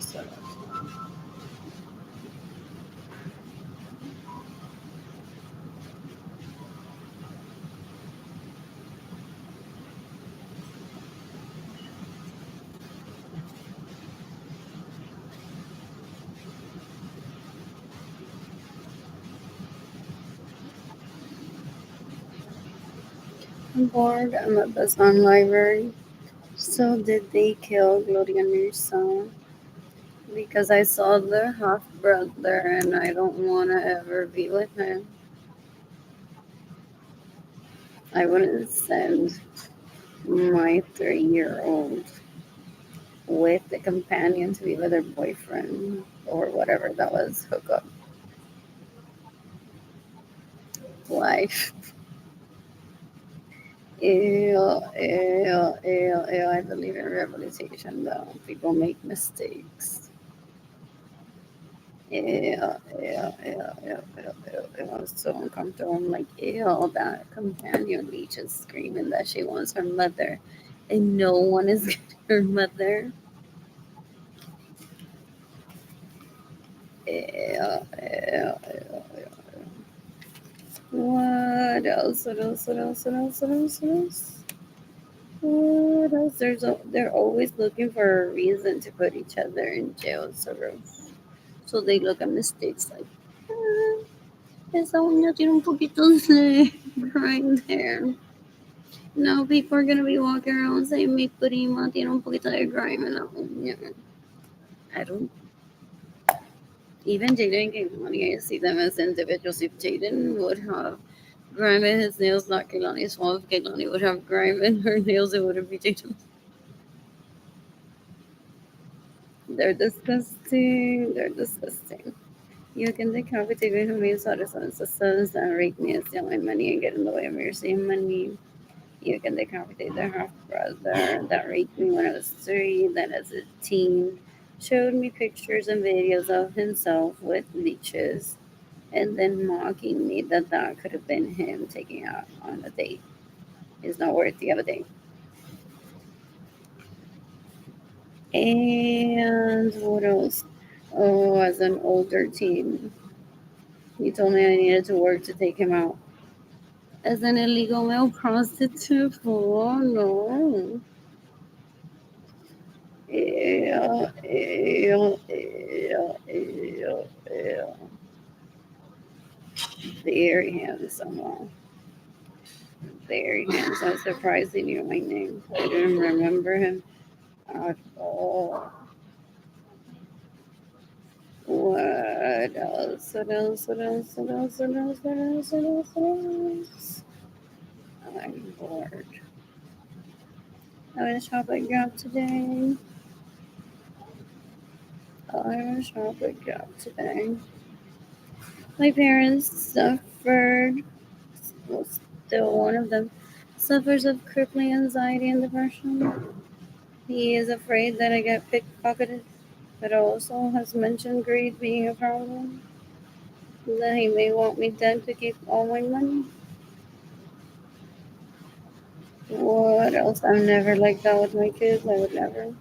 So, I'm bored. I'm at the Sun Library. So, did they kill Gloria Newsom? Because I saw their half brother and I don't want to ever be with him. I wouldn't send my 3-year-old with the companion to be with her boyfriend or whatever that was, hookup life. Ew, ew, ew, ew. I believe in rehabilitation though. People make mistakes. Ew, ew, ew, ew, ew, ew. It was so uncomfortable. I'm like, ew, that companion leech is screaming that she wants her mother. And no one is getting her mother. Ew, ew, ew, ew. What else? What else? What else? What else? What else? What else? What else? They're always looking for a reason to put each other in jail. So they look at mistakes like, "Ah, esa uña tiene un poquito de right there. Now people are gonna be walking around saying mi prima tiene un poquito de grime en la uña." I don't. Even Jaden Kehlani, I see them as individuals. If Jaden would have grime in his nails, not Kehlani's fault. If Kehlani would have grime in her nails, it wouldn't be Jaden. They're disgusting. They're disgusting. You can decapitate me who means citizens, the sons that rape me and steal my money and get in the way of me receiving money. You can decapitate their half brother that raped me when I was 3, that as a teen showed me pictures and videos of himself with leeches and then mocking me that that could have been him taking out on a date. Is not worthy of a date. And what else? Oh, as an older teen, he told me I needed to work to take him out. As an illegal male prostitute? Oh, no. Ew, ew, ew, ew, ew. Very handsome. Very handsome. I'm surprised he knew my name. I didn't remember him at all. What else? What else? What else? What else? What else? What else? What else? What else? I'm bored. I went to shop at Gap today. I went to shop at Gap today. My parents suffered, well, still one of them, suffers of crippling anxiety and depression. He is afraid that I get pickpocketed, but also has mentioned greed being a problem. That he may want me dead to keep all my money. What else? I'm never like that with my kids. I would never.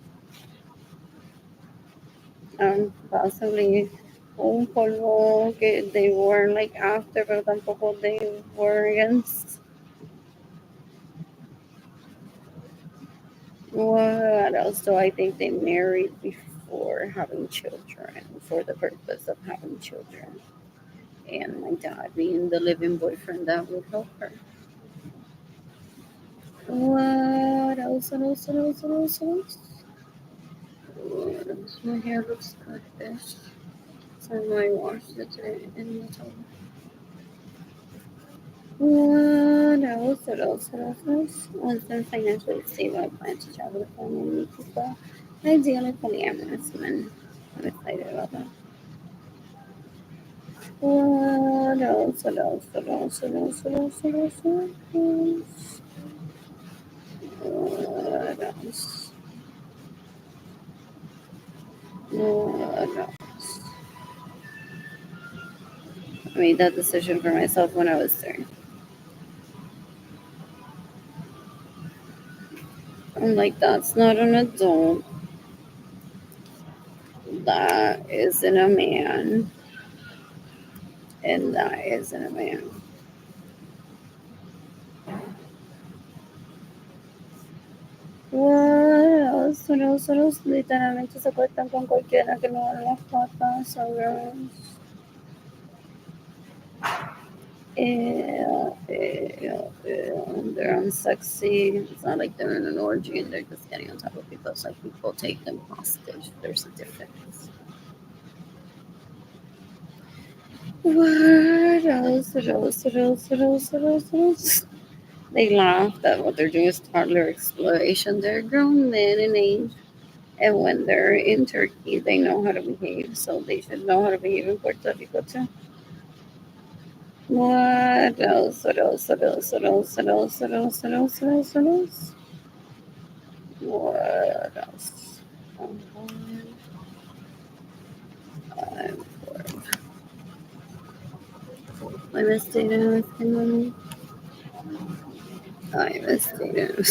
Possibly un polvo que they were like after, pero tampoco they were against. What else do I think they married before having children for the purpose of having children? And my dad being the living boyfriend that would help her. What else? What else? What else? What else? What else? What else? My hair looks good-ish. So I washed it today in the tub. What else? What else? What else? What else? Once I'm financially stable, I plan to travel with family and meet people. Ideally, polyamorous men. I'm excited about that. What else? What else? What else? What else? What else? What else? What else? What else? What else? I made that decision for myself when I was 3. I'm like, that's not an adult. isn't a man, and that isn't a man. What else? What else? What else? Literalmente se cortan con cualquiera que no haga las patas. So gross. Ew, ew, ew. They're unsexy. It's not like they're in an orgy and they're just getting on top of people. It's like people take them hostage. There's a difference. What else? What else? What else? What else? What else? What else? They laugh that what they're doing is toddler exploration. They're grown men in age. And when they're in Turkey, they know how to behave. So they should know how to behave in Puerto Rico too. What else? What else? What else? What else? What else? What else? What else? What else? What else? What else? I'm bored. I'm bored. I miss data. I miss money. I miss data.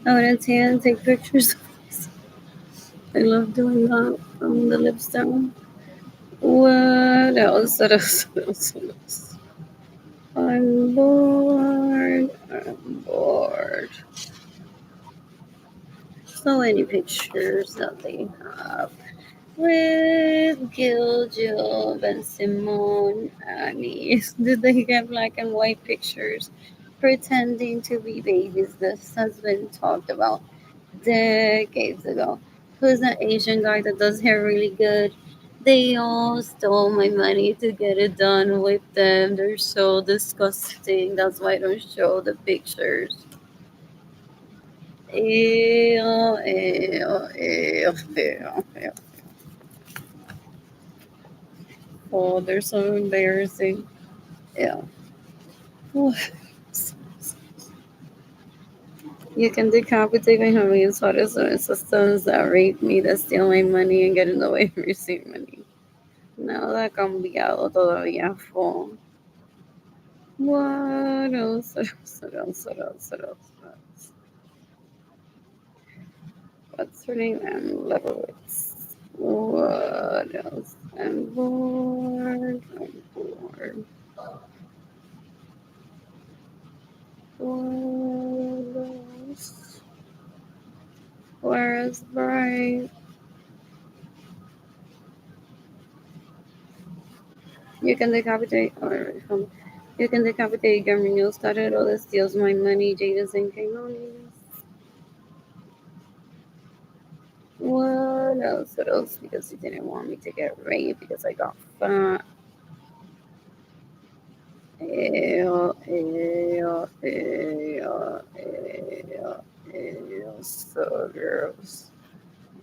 I went to and take pictures. I love doing that from the lips down. What else? What else? What else? What else? I'm bored. I'm bored. So many pictures that they have with Gil, Jill, and Simone, Annie. Did they get black and white pictures pretending to be babies? This has been talked about decades ago. Who's that Asian guy that does hair really good? They all stole my money to get it done with them. They're so disgusting. That's why I don't show the pictures. Ew, ew, ew, ew, ew. Oh, they're so embarrassing. Yeah. You can decapitate my homies, fathers, and sisters that rape me, that steal my money and get in the way of receiving money. Nada ha cambiado todavía. Fo. What else? What else? What else? What else? What else? What else? What's her name? Anne Leibovitz. What else? I'm bored. I'm bored. What else? Where is Bright? You can decapitate, or you can decapitate Gamino Starero that steals my money, Jada's and Caimones. What else? What else? Because he didn't want me to get raped because I got fat. Ew, ew, ew, ew, ew, so gross.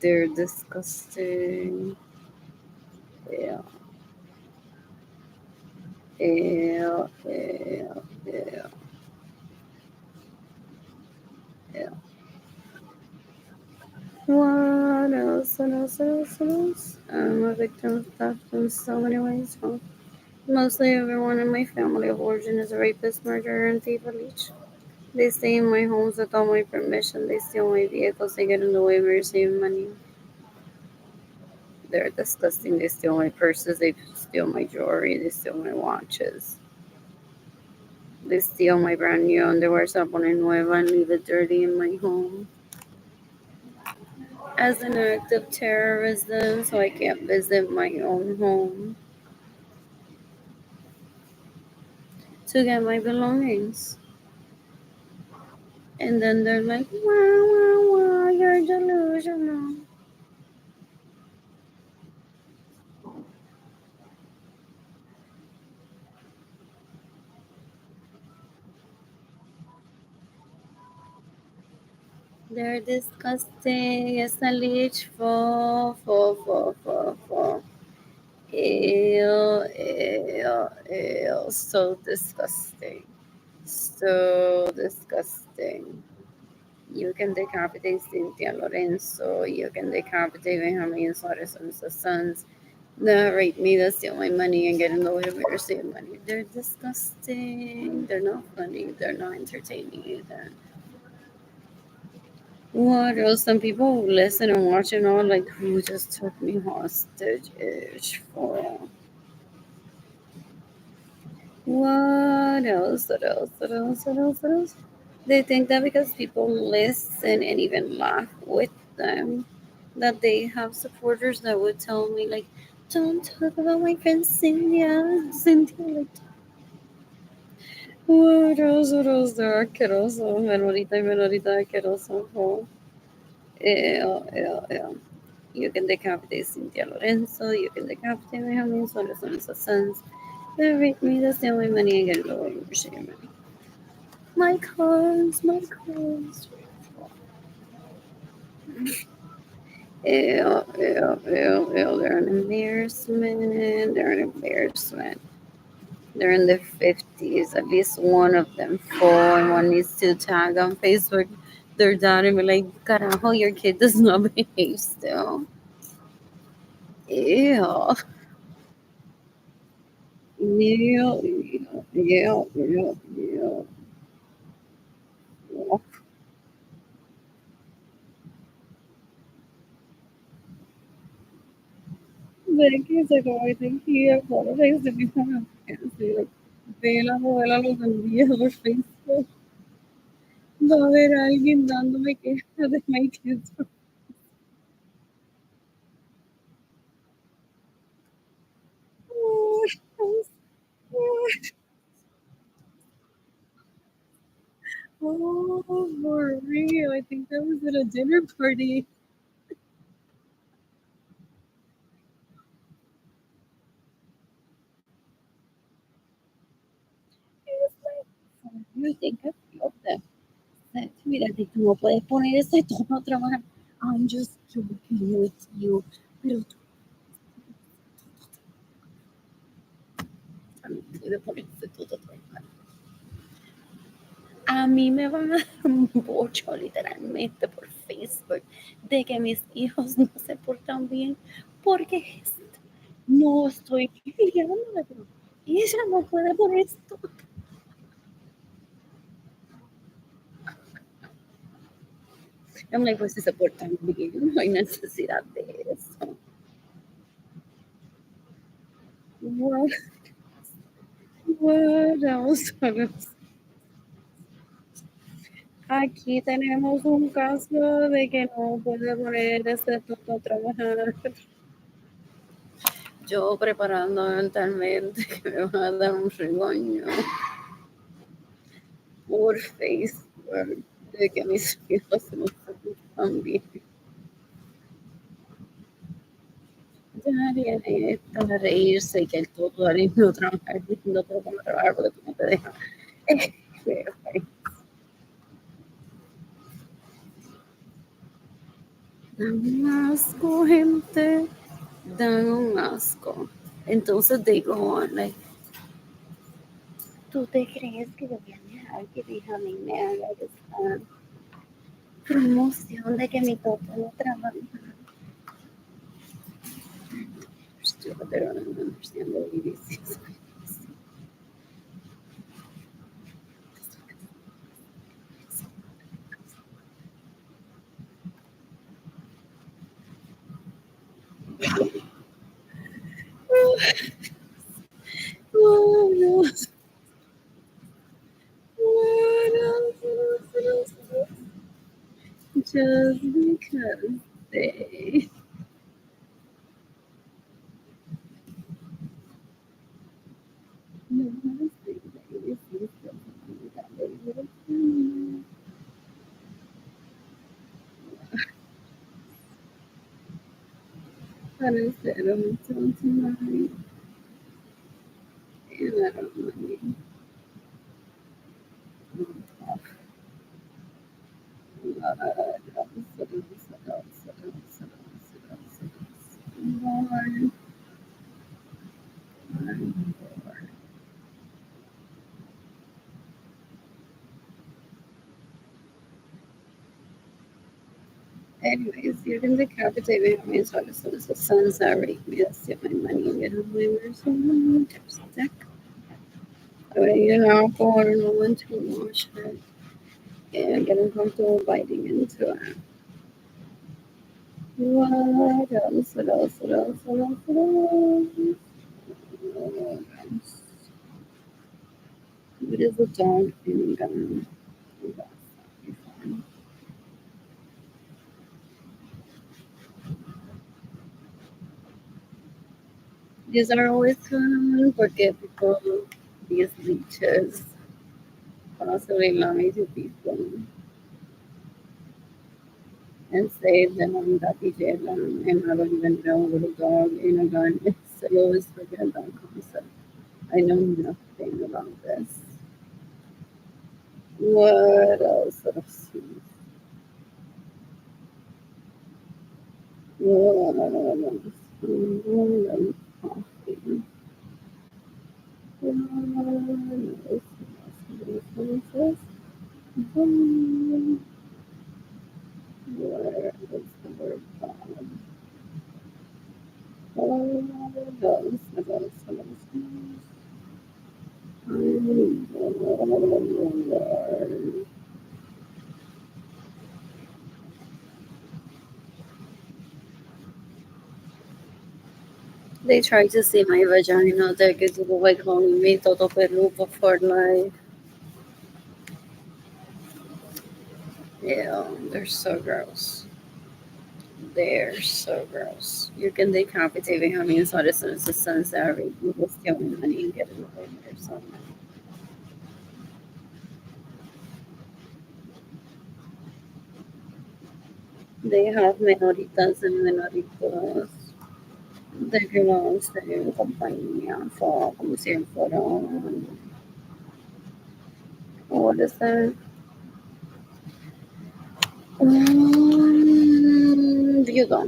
They're disgusting. Ew, ew, ew, ew, ew. What else? What else? What else? What else? I'm a victim of theft in so many ways. Well, mostly everyone in my family of origin is a rapist, murderer, and thief of each. They stay in my homes without my permission. They steal my vehicles. They get in the way of me receiving money. They're disgusting. They steal my purses. They steal my jewelry. They steal my watches. They steal my brand new underwear, se la ponen nueva, and leave it dirty in my home. As an act of terrorism, so I can't visit my own home to get my belongings. And then they're like, wow, wow, wow, you're delusional. They're disgusting. It's a leech. For. Ew, ew, ew. So disgusting. So disgusting. You can decapitate Cynthia Lorenzo. You can decapitate Benjamin Suarez and his sons. That rape me, that steal my money and get in the way of me receiving money. They're disgusting. They're not funny. They're not entertaining either. What else? Some people listen and watch and all like who just took me hostage ish for what else? What else? What else? What else? What else? They think that because people listen and even laugh with them, that they have supporters that would tell me like, "Don't talk about my friend Cynthia." Cynthia, like, what else? What else? They're asqueroso. Menorita y menorita asqueroso. Oh, ew. You can decapitate Cynthia Lorenzo. You can decapitate Benjamin Soles on his sons. That make me the same way money and get lower your shame. My cars, my cars. Ew. They're an embarrassment. They're an embarrassment. They're in their 50s. At least one of them fall and one needs to tag on Facebook their dad and be like, carajo, your kid does not behave still. Ew. Ew. X ago, I think he apologized to me for like, vela, novela los envíos por Facebook. Va a haber alguien dándome quejas de my kids. Oh, for real. I think that was at a dinner party. It was like, you think I feel them. Mira, si tú no puedes poner ese tono a trabajar. I'm just joking with you. Pero tú también puedes poner ese tono a trabajar. A mí me van a dar un bocho literalmente por Facebook de que mis hijos no se portan bien porque no estoy criándole, pero ella no puede poner esto. I'm like, pues si se portan bien, no hay necesidad de eso. What, what else? Aquí tenemos un caso de que no puede poner ese tono a trabajar. Yo preparando mentalmente que me van a dar un regaño por Facebook de que mis hijos no se portan bien. Ya viene para reírse y que el todo haré no trabajar, no tengo que trabajar porque tú no te dejas. Dan un asco, gente. Dan un asco. Entonces digo, like, ¿tú te crees que yo voy a dejar que Benjamín me haga esta promoción de que mi toto no trabaja? Pero no understand what it is. Oh, no. What else? Just because they. No, honestly, baby, it's honestly, I don't tell tonight, and I don't mind. Lord, Lord. Anyways, you can decapitate me. I mean, so the sun's already steal my money and get away with someone. There's that. You know, for no one to watch it. and getting comfortable biting into it. What else? What else? What else? What else? What else? What is a dog in gun? These are always fun porque people, these leeches, possibly mommy to people and save them on that DJ them, and I don't even know what a dog in a gun is. So I always forget that concept. I know nothing about this. What else? What else? What else? Coffee. Where is the word gone? What else? What else? What else? They tried to see my vagina. They're going to go like calling me Toto Peru for Fortnite. Yeah, they're so gross. They're so gross. You can decapitate how many citizens the sons that are people stealing money and getting away with their son. They have minoritas and minoritos de que no estén en compañía, so, como si fueran, what is that? Viudo.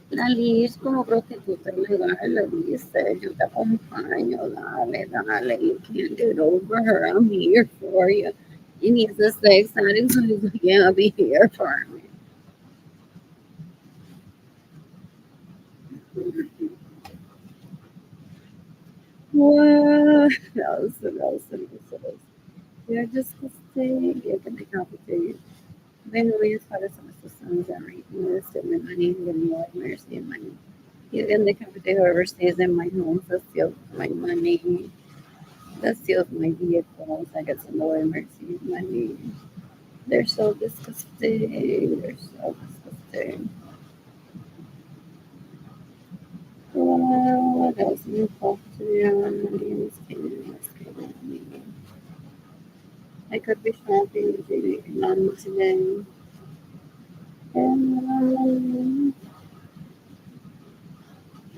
La Liz como prostituta ilegal le dice, yo te acompaño, dale, dale, you can't get over her, I'm here for you. You need to stay excited, so he's like, yeah, I'll be here for me. What else, what else, what else, what else? They're disgusting, you can decapitate. Vengo bien para esas sons that rape me, steal my money, and give me like mercy and money. You can decapitate whoever stays in my home, so steal my money. That steals my vehicles. I get some low emergency money. They're so disgusting. They're so disgusting. What else? New culture. I could be shopping today. None today.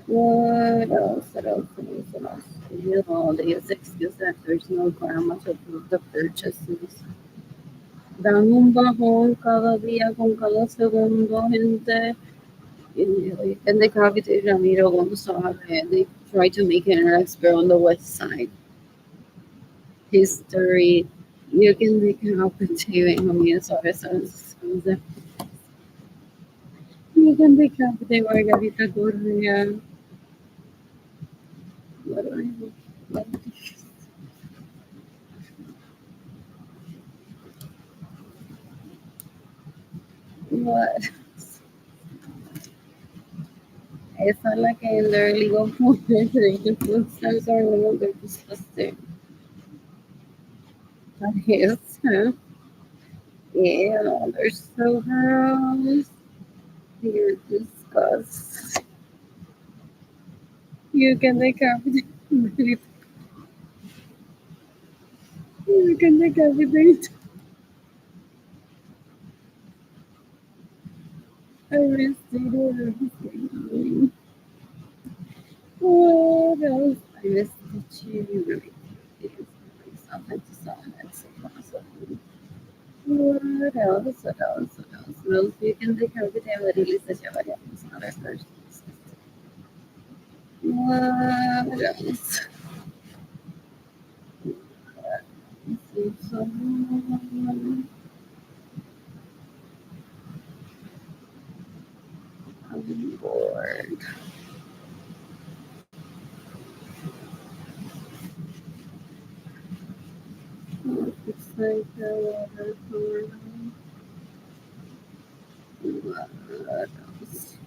What else? What else? What else? What else? You know, they use excuse that there's no grandma to approve the purchases. Dan un bajón cada día con cada segundo, gente. And the Cavite Ramiro Gonzalez, they try to make an expert on the west side. History. You can make an opportunity on the Sources. You can make Cavite Margarita Correa. What do I what? What? Esa es la que en their legal point the food stamps are no longer disgusting. Yes, huh? Yeah, they're so gross. You're disgusting. You can decapitate. You can decapitate. I missed it. What else? I missed the cheese. Something to someone that's possible. What else? What else? What else? What else? You can decapitate what it is that you have other persons. What else? Someone. I'm bored. like a watercolor. What else?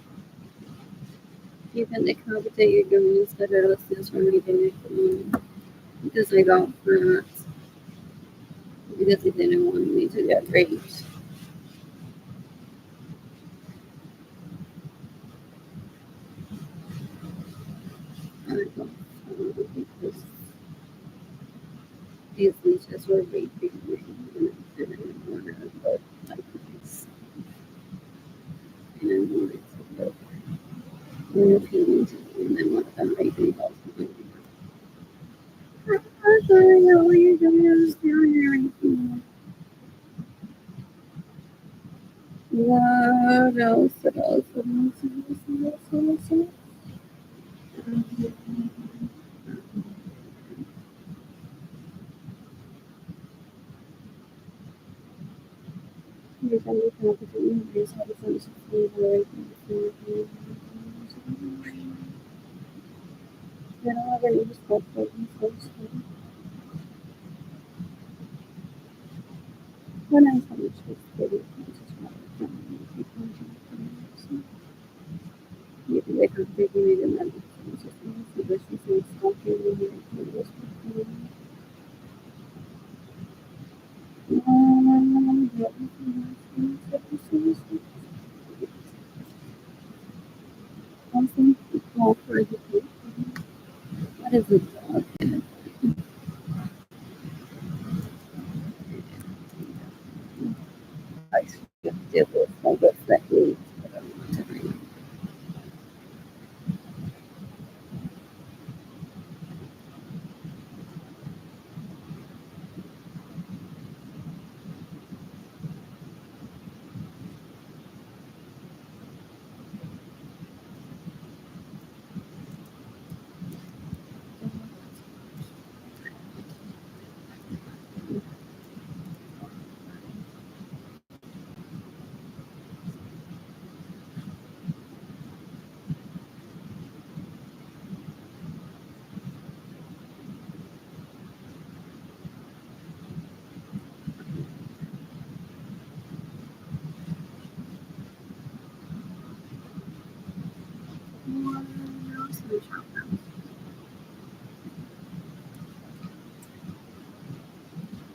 You can decapitate your domains that are listeners from reading it because I got that because he didn't want me to get raped. I got that because these leeches were raping me and I didn't want to look like this. And I wanted to look more appealing to me and then one of them raping both of me. I'm sorry, all you're doing is down here raping me. What else? What else? What else? What else? What else? What else? What else? You're going to be competent. You just have a sense of flavor. They don't have any respect for themselves. When I saw much with video, I just wanted to know you can wake up taking it in that it's just so this is stalking me here. Awesome. Call for education. What is it? I should deal with my what's that means, but I'm not telling you.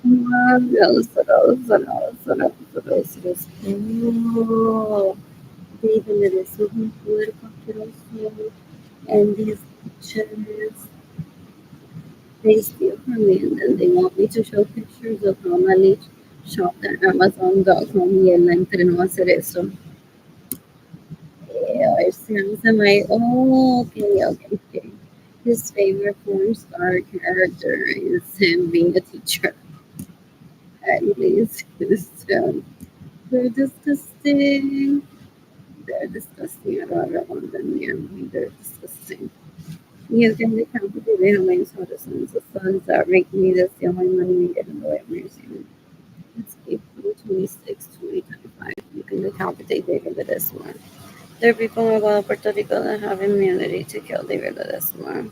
What else? What else? What else? What else? What else? What else? Oh, they even did a swimming pool helicopter also. And these pictures, they steal from me and then they want me to show pictures of how Malik shopped at Amazon.com y él la entrenó a hacer eso. A ver si se my oh, okay, okay, okay. His favorite porn star character is him being a teacher. At least, so they're disgusting. They're disgusting. I don't want them near me. They're disgusting. You can become completely amazed for the sons that make me the only money we get in the way of museum. It's April 26, 2025. You can decapitate David Ledesma. There are people in Puerto Rico that have immunity to kill David Ledesma.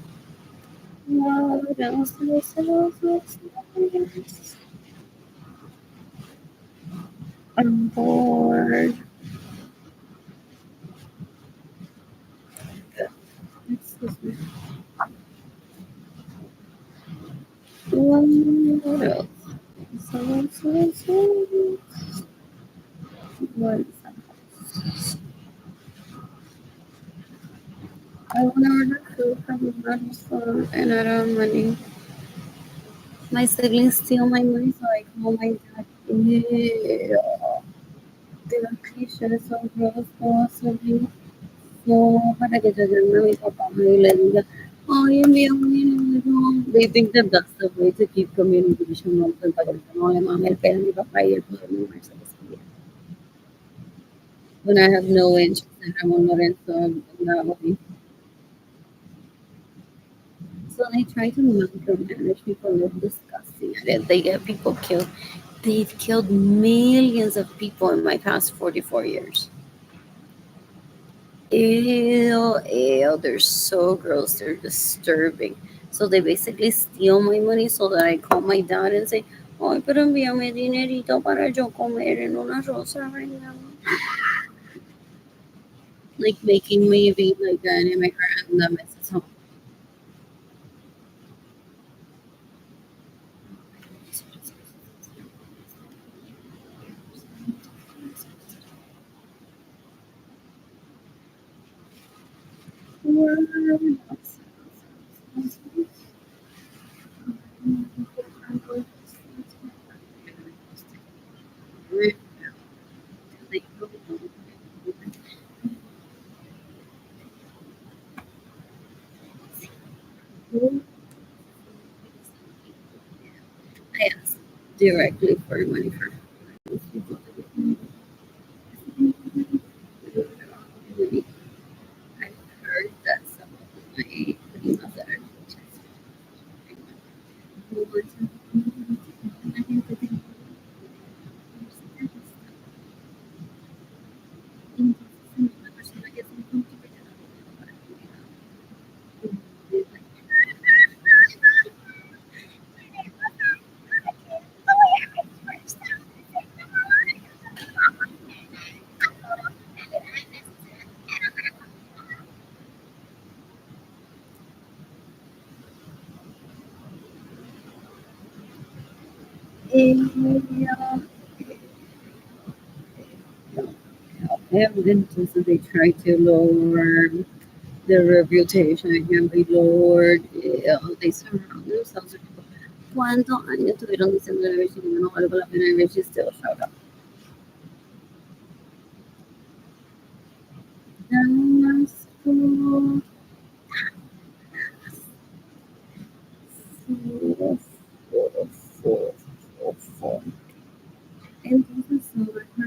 What else? What else? What else? I'm bored. Excuse me. What else? So, what else? I want to order food from the grocery store and I don't have money. My siblings steal my money, so I call my dad. Ew. The cliché so gross, possibly. So, para que yo llame a mi papá y le diga, ay, envíame dinero. They think that that's the way to keep communication open, para que no le mame el pedo a mi papá y él puede moverse los días. When I have no interest in Ramon Lorenzo, no. So they try to micromanage people. They're disgusting at it. They get people killed. They've killed millions of people in my past 44 years. Ew, ew, they're so gross. They're disturbing. So they basically steal my money so that I call my dad and say, Ay, pero envíame dinerito para yo comer en una rosa right now. Like making maybe like an immigrant that misses home. I asked directly for money for people. I've heard that some of my emails that are evidence that they try to lower their reputation can be lowered. They surround themselves with people. ¿Cuántos años estuvieron diciendo a ver si no valgo la pena ver si still showed up? Damasco. Entonces, sobre todo,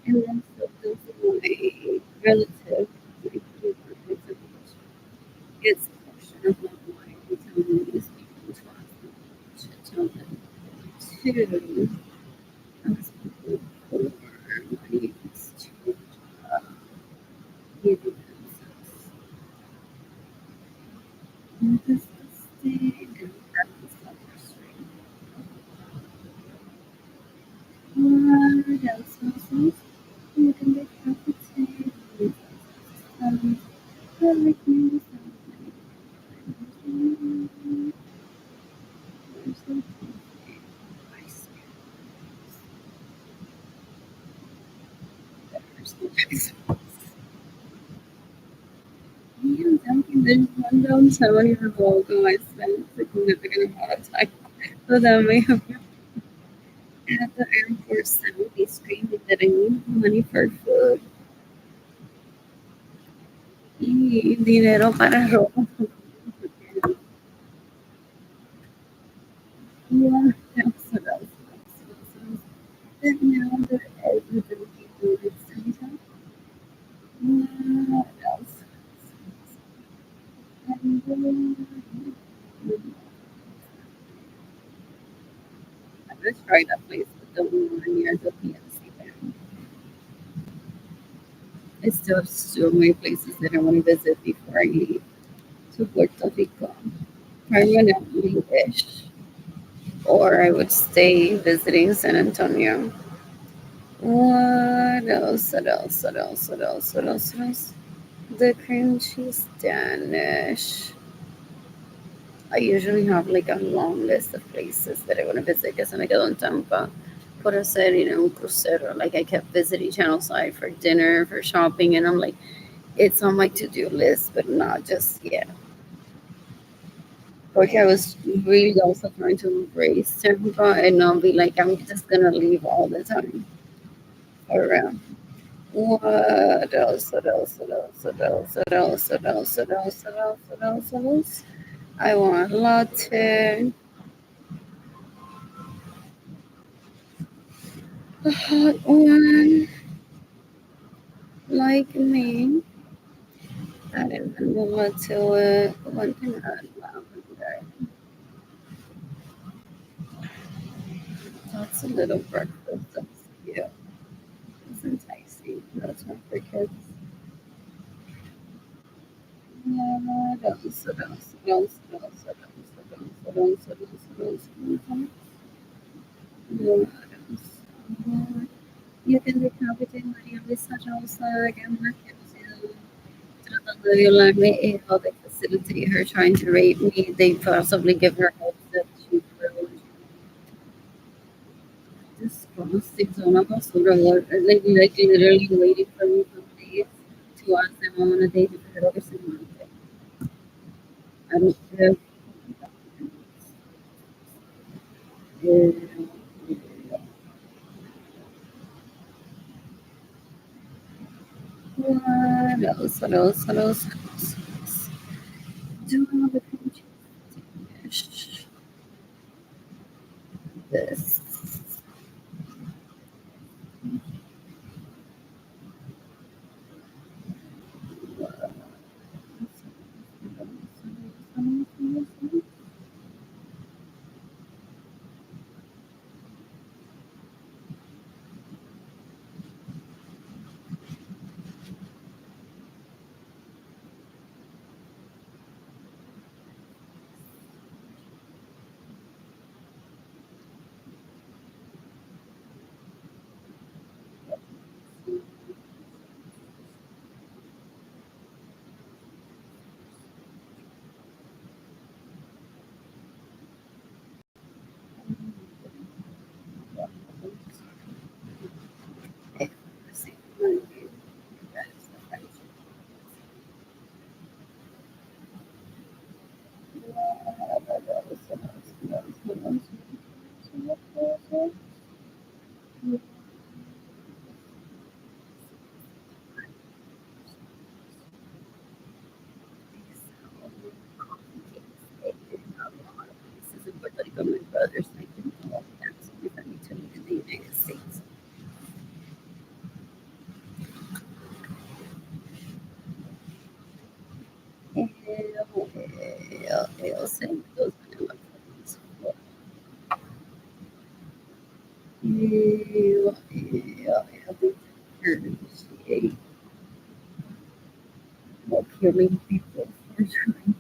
and then so those my relative, it's a question of like why you tell me these people to ask them, should tell them to ask people for money to give themselves disgusting and practice self-restraint. What else? You can make profit um, like me, me and Duncan, there's one downtown year ago I spent a significant amount of time with them. We have at the airport sound screaming that I need money for food. Y dinero para ropa. Yeah, that's what else. But now that everybody people is downtown, what else? Let's try that place with the one near the PNC band. I still have so many places that I want to visit before I leave to Puerto Rico. Permanently ish. Or I would stay visiting San Antonio. What else? What else? What else? What else? What else? What else? The cream cheese Danish. I usually have like a long list of places that I want to visit because when I go in Tampa, por hacer, un crucero. Like I kept visiting Channelside for dinner, for shopping, and I'm like, it's on my to-do list, but not just yet. Porque I was really also trying to embrace Tampa and not be like, I'm just gonna leave all the time around. What else? What else? What else? What else? What else? What else? What else? What else? What else? What else? I want a latte, a hot one, like me. Add vanilla to it. One can add lavender. That's a little breakfast. That's cute. It's enticing. That's not for kids. You can decapitate Maria Lisa Johnson and Marcus tratando de violarme how they facilitate her trying to rape me. They possibly give her hope that she will disgusting zona basura like literally waiting for me for days to ask them I want a date if I ever see one. I don't care. What else? What else? What else? What else? Do I have a finish this? This is in Puerto Rico, my brother's making all of them, so if I need to live in the United States. Same goes with my friends. They appreciate more killing people for trying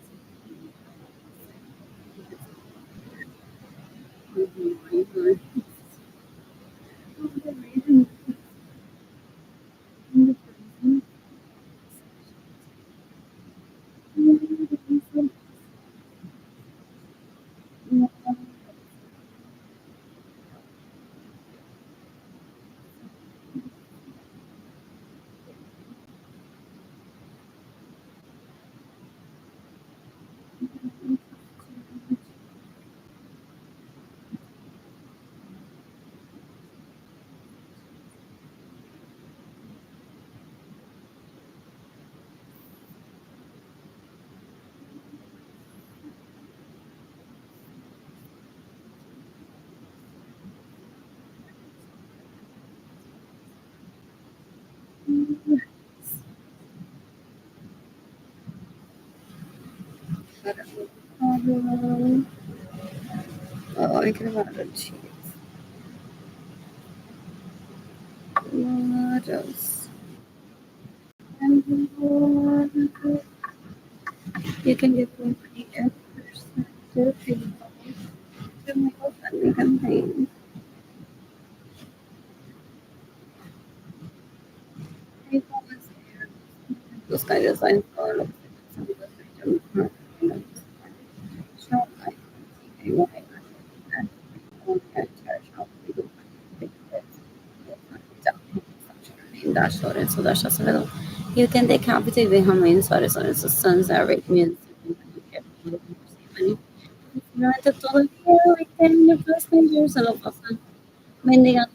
to be my Oh, I can have a cheese. What else? You can get 28% to people to make a funding campaign. Those kind of signs are like some of the Dash Lorenzo, Dash Acevedo. You can decapitate Benjamin Suárez Lorenzo's sons that rape me and durante todo el día, like 10 of those years, se lo pasan mendigando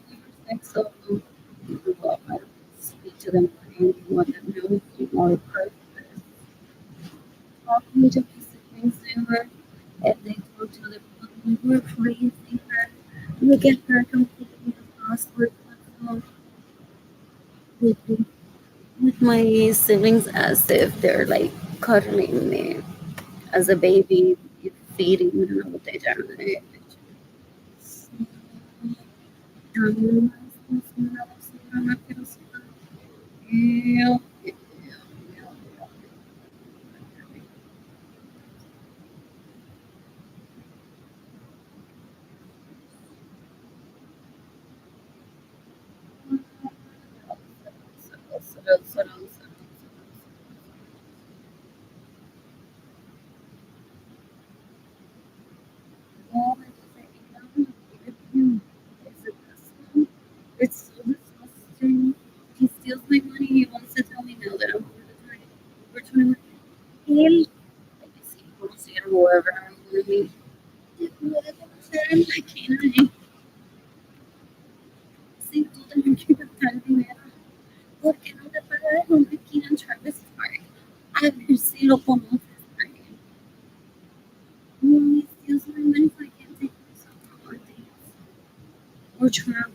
sexo. I speak to them and want them to know more purpose. Talking to my siblings, they were, and they told to other people, we were praising her. Look at her completely lost with with my siblings as if they're like cuddling me as a baby, feeding me, I don't know what they do. It's so disgusting. He steals my money. He wants to tell me now that I'm over 21. Él, sí, conocer whoever I'm going to meet. Puede conocer a Kina. Si tú también quieres gastar dinero, ¿por qué no te pagas de una esquina en Travis Park? A ver si lo conoces a él. No, he steals my money so I can't take myself on dates or travel.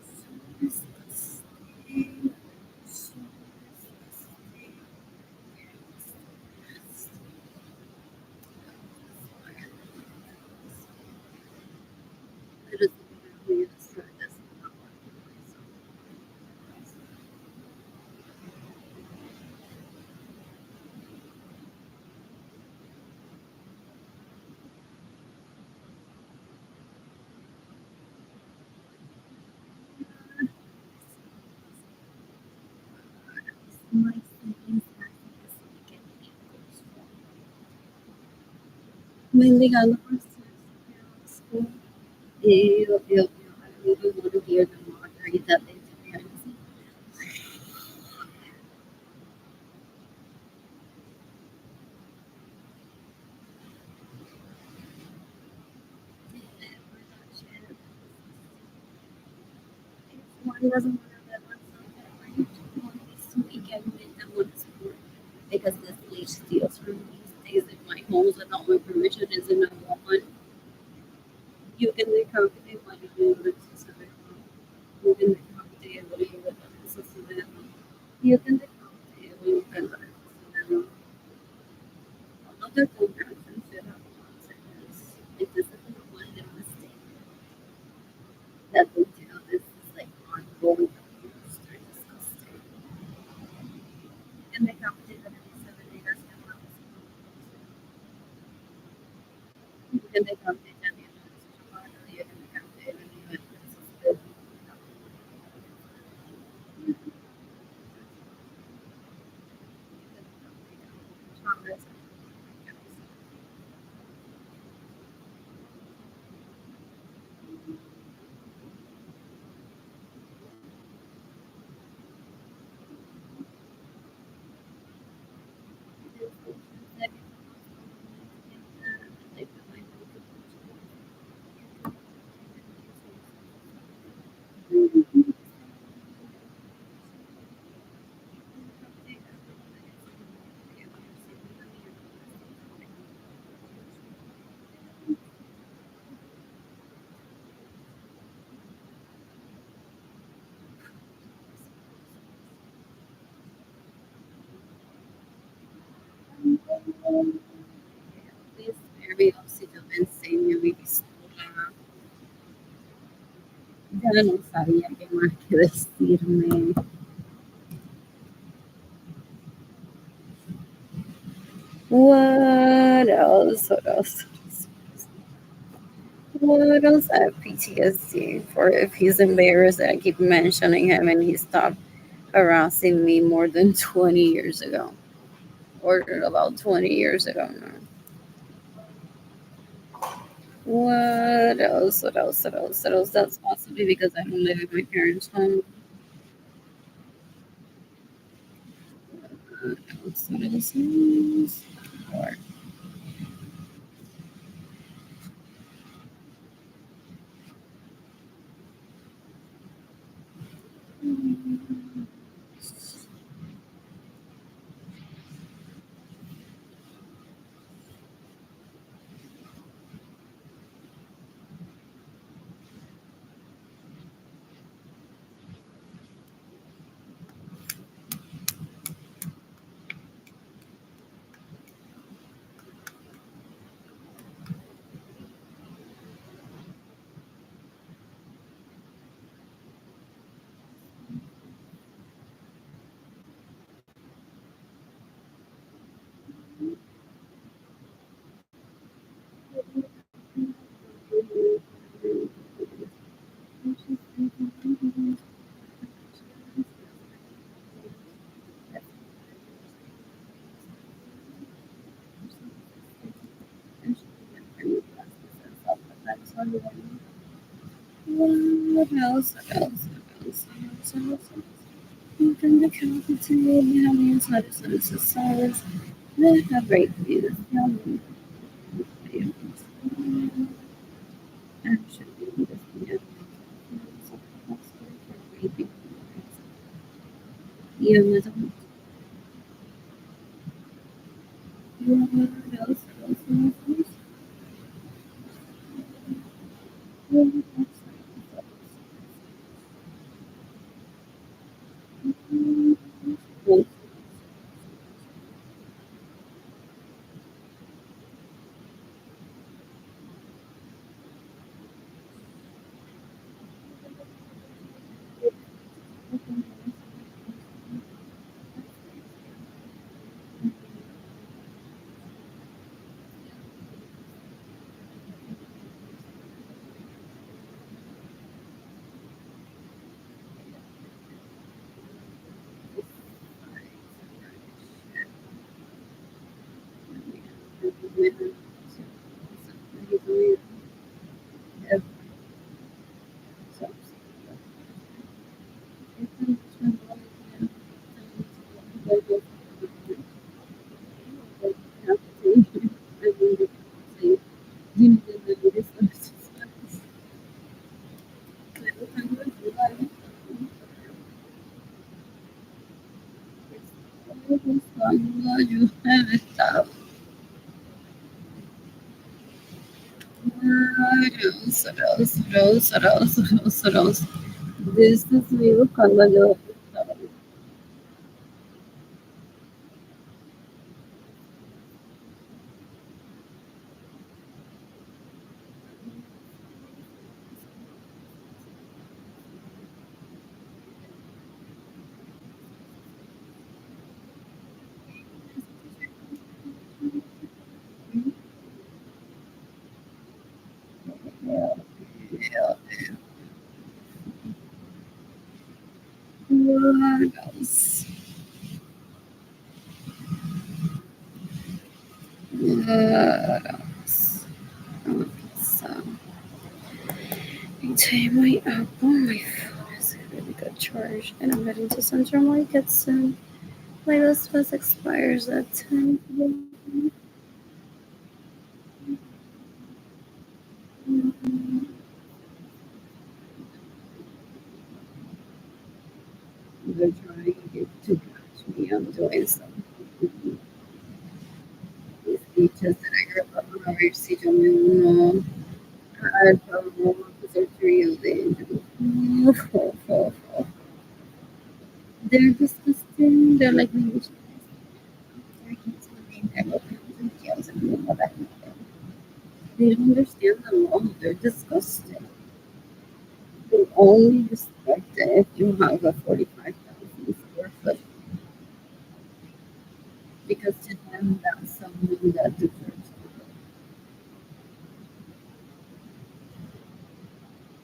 So disgusting. So disgusting. It is literally a service. My savings access weekend goes mainly on the first school. Eu don't want to hear the mockery that they do. One doesn't want to live on something. One needs to weekend with them on support because this leash steals from me, stays in my homes without my permission, isn't a woman. You can accommodate what you do with specific. You can accommodate what you with specific. You can accommodate what you can with specific. Other comparisons should have consequences. It isn't one mistake that they do. This is like ongoing abuse. They're disgusting. And they accommodate that every 7 years. You can accommodate that you can accommodate and you Please very obsesivamente me pistola. Ya no sabía qué más que decirme. What else? What else? What else? I have PTSD for if he's embarrassed that I keep mentioning him and he stopped harassing me more than 20 years ago. Or about 20 years ago now. What else? What else? What else? What else? That's possibly because I don't live in my parents' home. What else? What else? Or, What else? What else? What else? What else? What else? You can the capital, you have the inside size. They have right views. Actually, this yeah, what else? What else? Rose. This is you, Kanda. What else? What else? So, I tell my apple, my phone is a really good charge, and I'm heading to Central Market soon. My list was expires at 10 p.m. They're trying to catch me. I'm doing some these beaches that I grew up on over sitio uno. Because they're real dangerous. They're disgusting. They're like maybe I can't explain their looking and kills and all that. They don't understand the law. They're disgusting. They only respect it if you have a 45,000 square foot because to them that's someone that deserves it.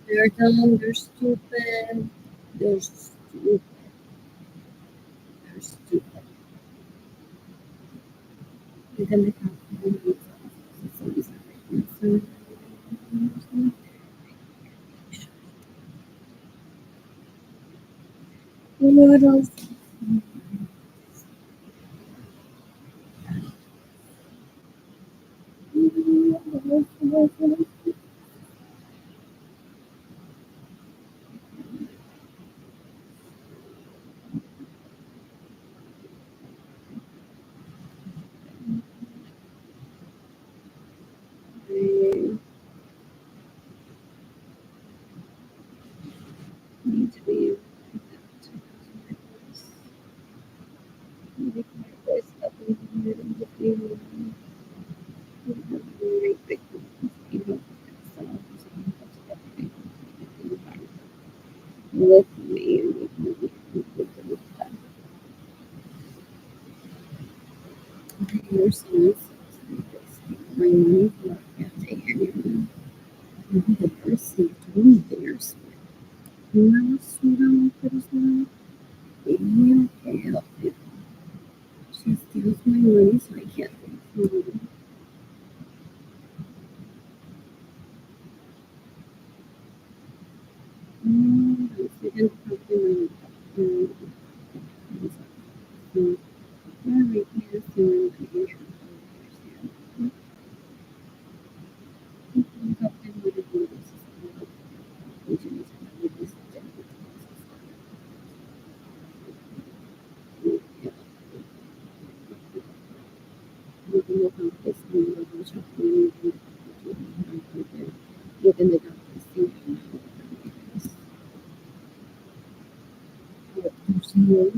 They're dumb, they're stupid, they're stupid, they're stupid. You can become what else? I need to be make my voice up and very big, you know, with me and with the time. Your sons, my money for can't take anyone. The person doing theirs. Una basura, persona, ella que help it. She steals my money so I can't take food. Single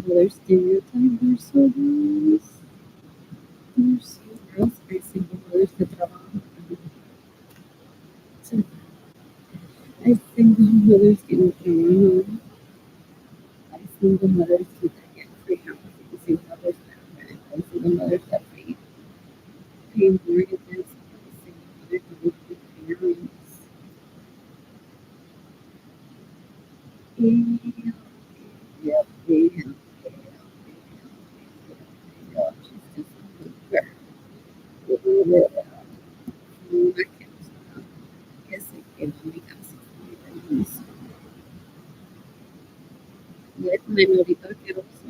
mother stereotype, they're so gross. They're so gross. Hay single mothers que trabajan. Hay single mothers que no trabajan. Hay single mothers que get free housing. Single mothers that are married. Hay single mothers that pay mortgages. Single mothers that live with parents. Yeah, yeah, yeah, yeah. She's just a good girl. Yeah. Ese que no me cansa. Y es menorito asqueroso.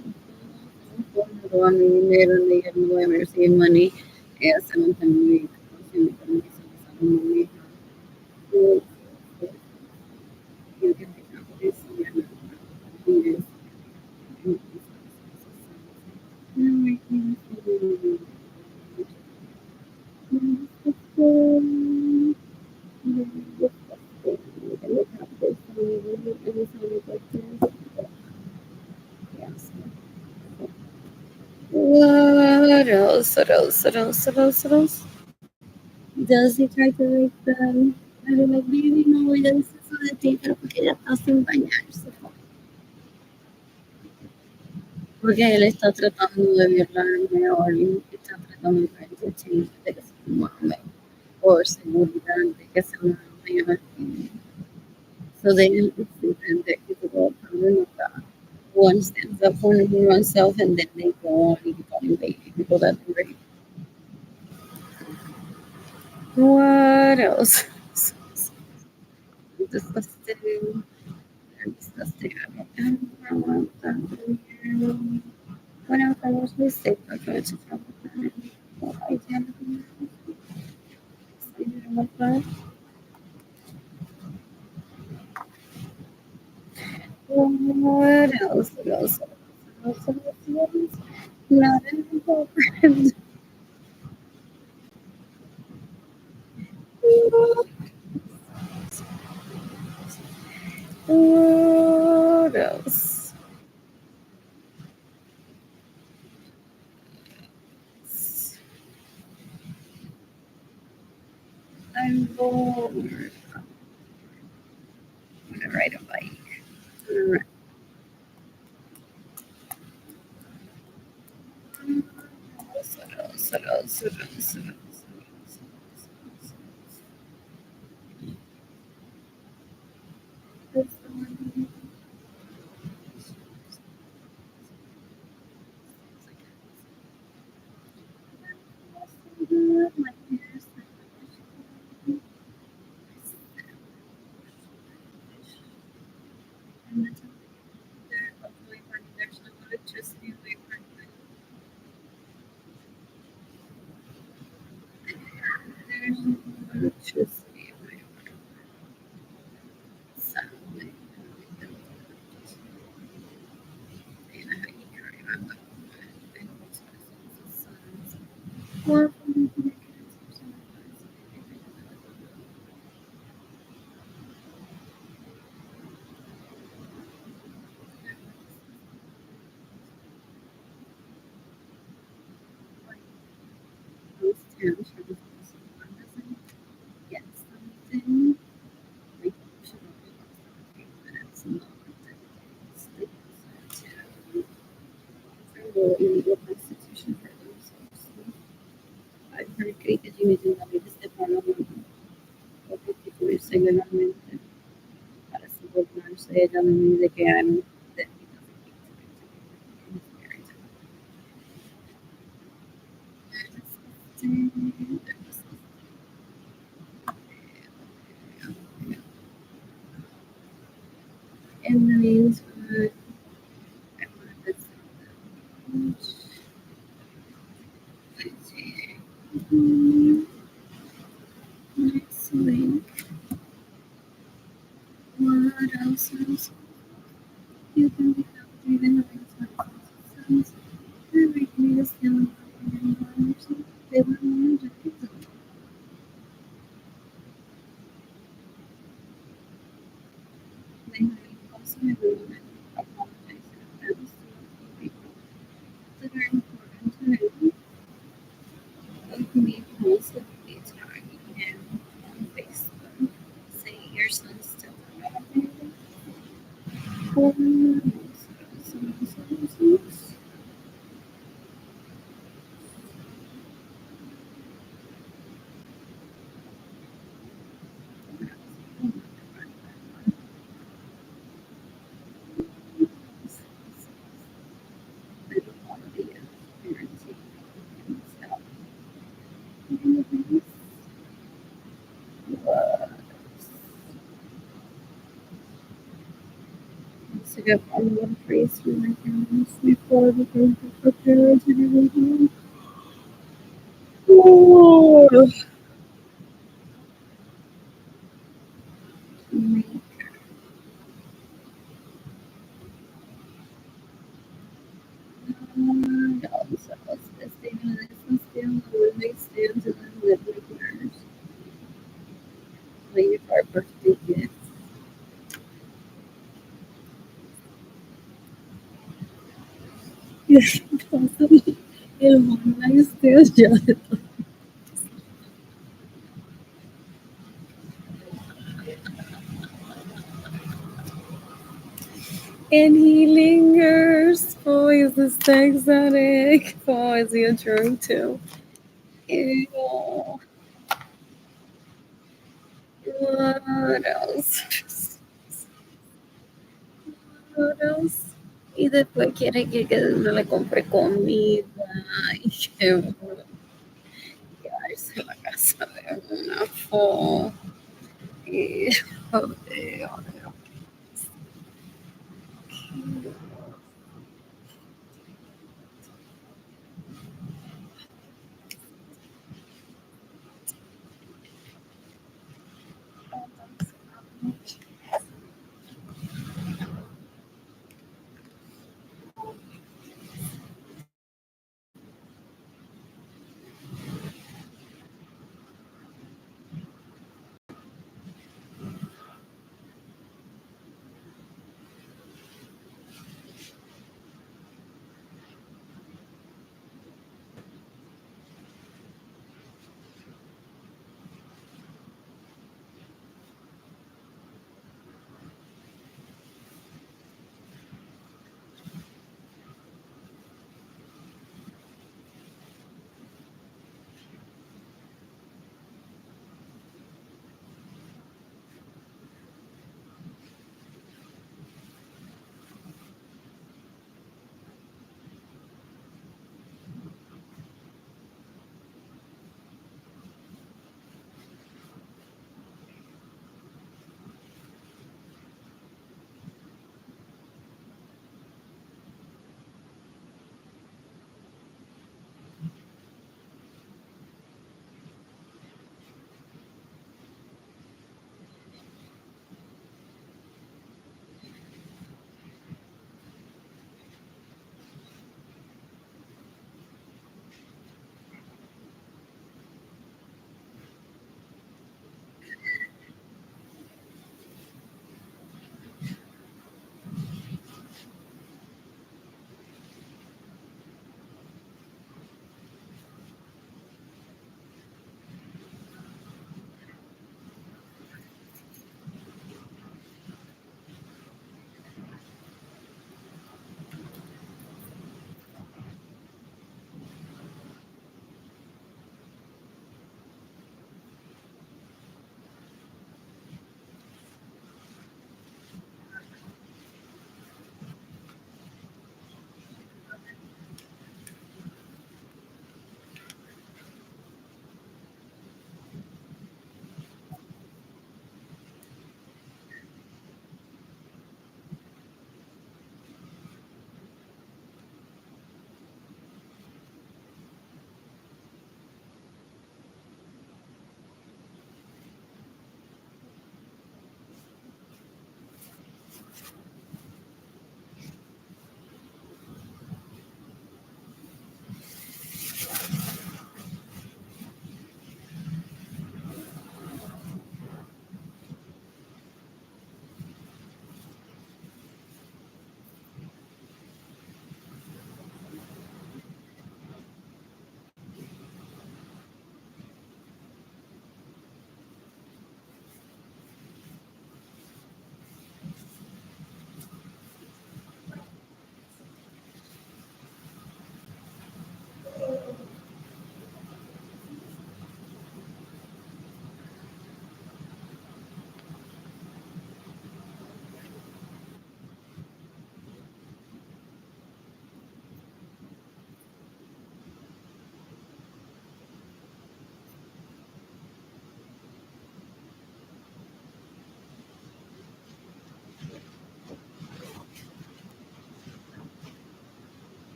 No dan ni dinero, ni no voy a receive money. Ella se mantiene muy con mi permiso, que sabe muy bien. You can become this year. Yes. No, I think what else? What else? What else? What else? What else? Does he try to wake them? I don't like, baby, no, ya no se de ti, pero porque ya está sin bañarse. Porque él está tratando de violarme o alguien está tratando de change de que se mame por seguridad de que se mame. So they understand that he's a little permanent. One stands up for oneself and then they go on invading people that they rape. What else? Disgusting. Disgusting. I don't want that here. What else I was mistake? I'm going to talk about it. What I did. I didn't like that. What else? What else? What else? What else? Not important. What else? I'm bored. I'm gonna ride a bike. I'm What else? What else? What else? What else? What else? My ears. And the temperature of my body. There's no electricity in my apartment. There's no electricity in my apartment. Well, those towns for the one doesn't get something, like you should only watch something that it's not it's like to the illegal constitution for themselves. I've heard críticas de este parlamento o constituirse legalmente para asegurarse legalmente de que hay that he doesn't need to be married. In the meantime, I want to visit them. Mm, next week. What else? You can be active in the sense. Every day is still they were more difficult. They have also everyone apologize in advance to people that are important to them. You can be possibly tagging him on Facebook. Say your son's still alive. Or to get on one phrase from my parents before we go to prepare to do everything. Oh, make dogs cells. This thing on this one stand, the one they stand, and then live with yours. Leave our birthday gift. Yes, possibly. El one night stand, and he lingers. Oh, is this exotic? Oh, is he a drunk too? Ew. What else? What else? Y después quiere que le compre comida y que quedarse en la casa de una fo. Y, joder,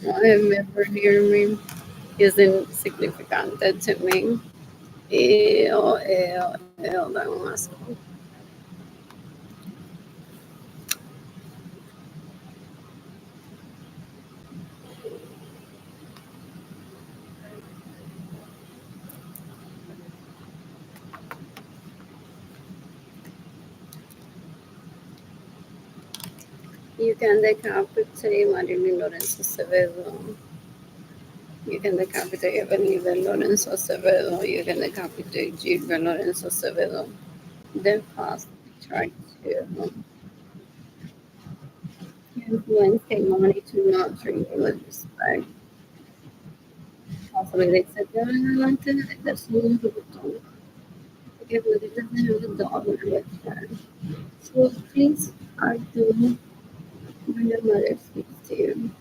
Whoever near me is insignificant to me. Dá um asco. You can decapitate Marilyn Lorenzo Acevedo. You can decapitate Ebenezer Lorenzo Acevedo. You can decapitate Gilbert Lorenzo Acevedo. Then possibly try to influence Keimani to not treat me with respect. Possibly they said, no, no, no, that's a little bit dog. Okay, but it doesn't have a dog with that. So please, I do when your mother speaks to you.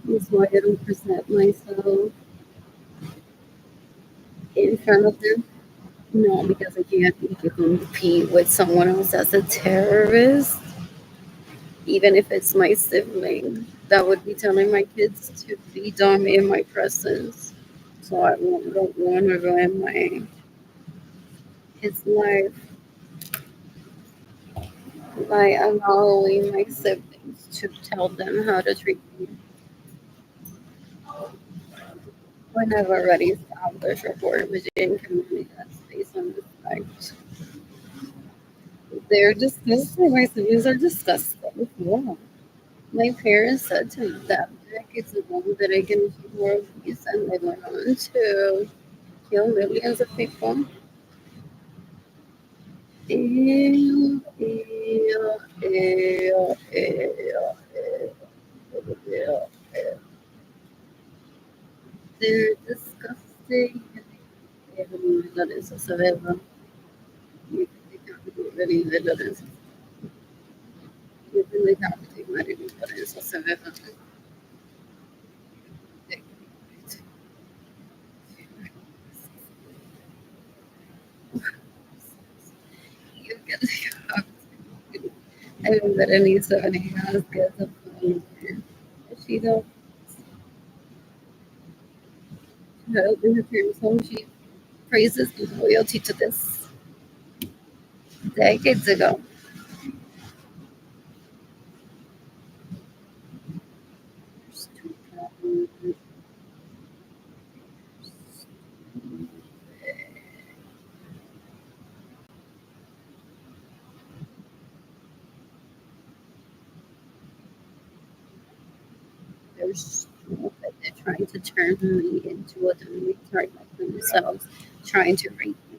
Is why I don't present myself in front of them. No, because I can't compete with someone else as a terrorist, even if it's my sibling. That would be telling my kids to be dumb in my presence. So I don't want to ruin his life by allowing my siblings to tell them how to treat me when I've already established rapport within community that's based on respect. They're disgusting. My siblings are disgusting. Yeah. My parents said to them that it's a woman that I can achieve world peace, and they went on to kill millions of people. Ew, ew, ew, ew, ew, ew. They're disgusting. Lorenzo Saavedra. You can really Lorenzo. You can decapitate Marilyn Lorenzo Saavedra. You can decapitate. I mean, that any 70 hours gets a phone. She don't open her parents' home. She praises his loyalty to this decades ago. They're stupid. They're trying to turn me into a dominant target themselves, trying to rape me.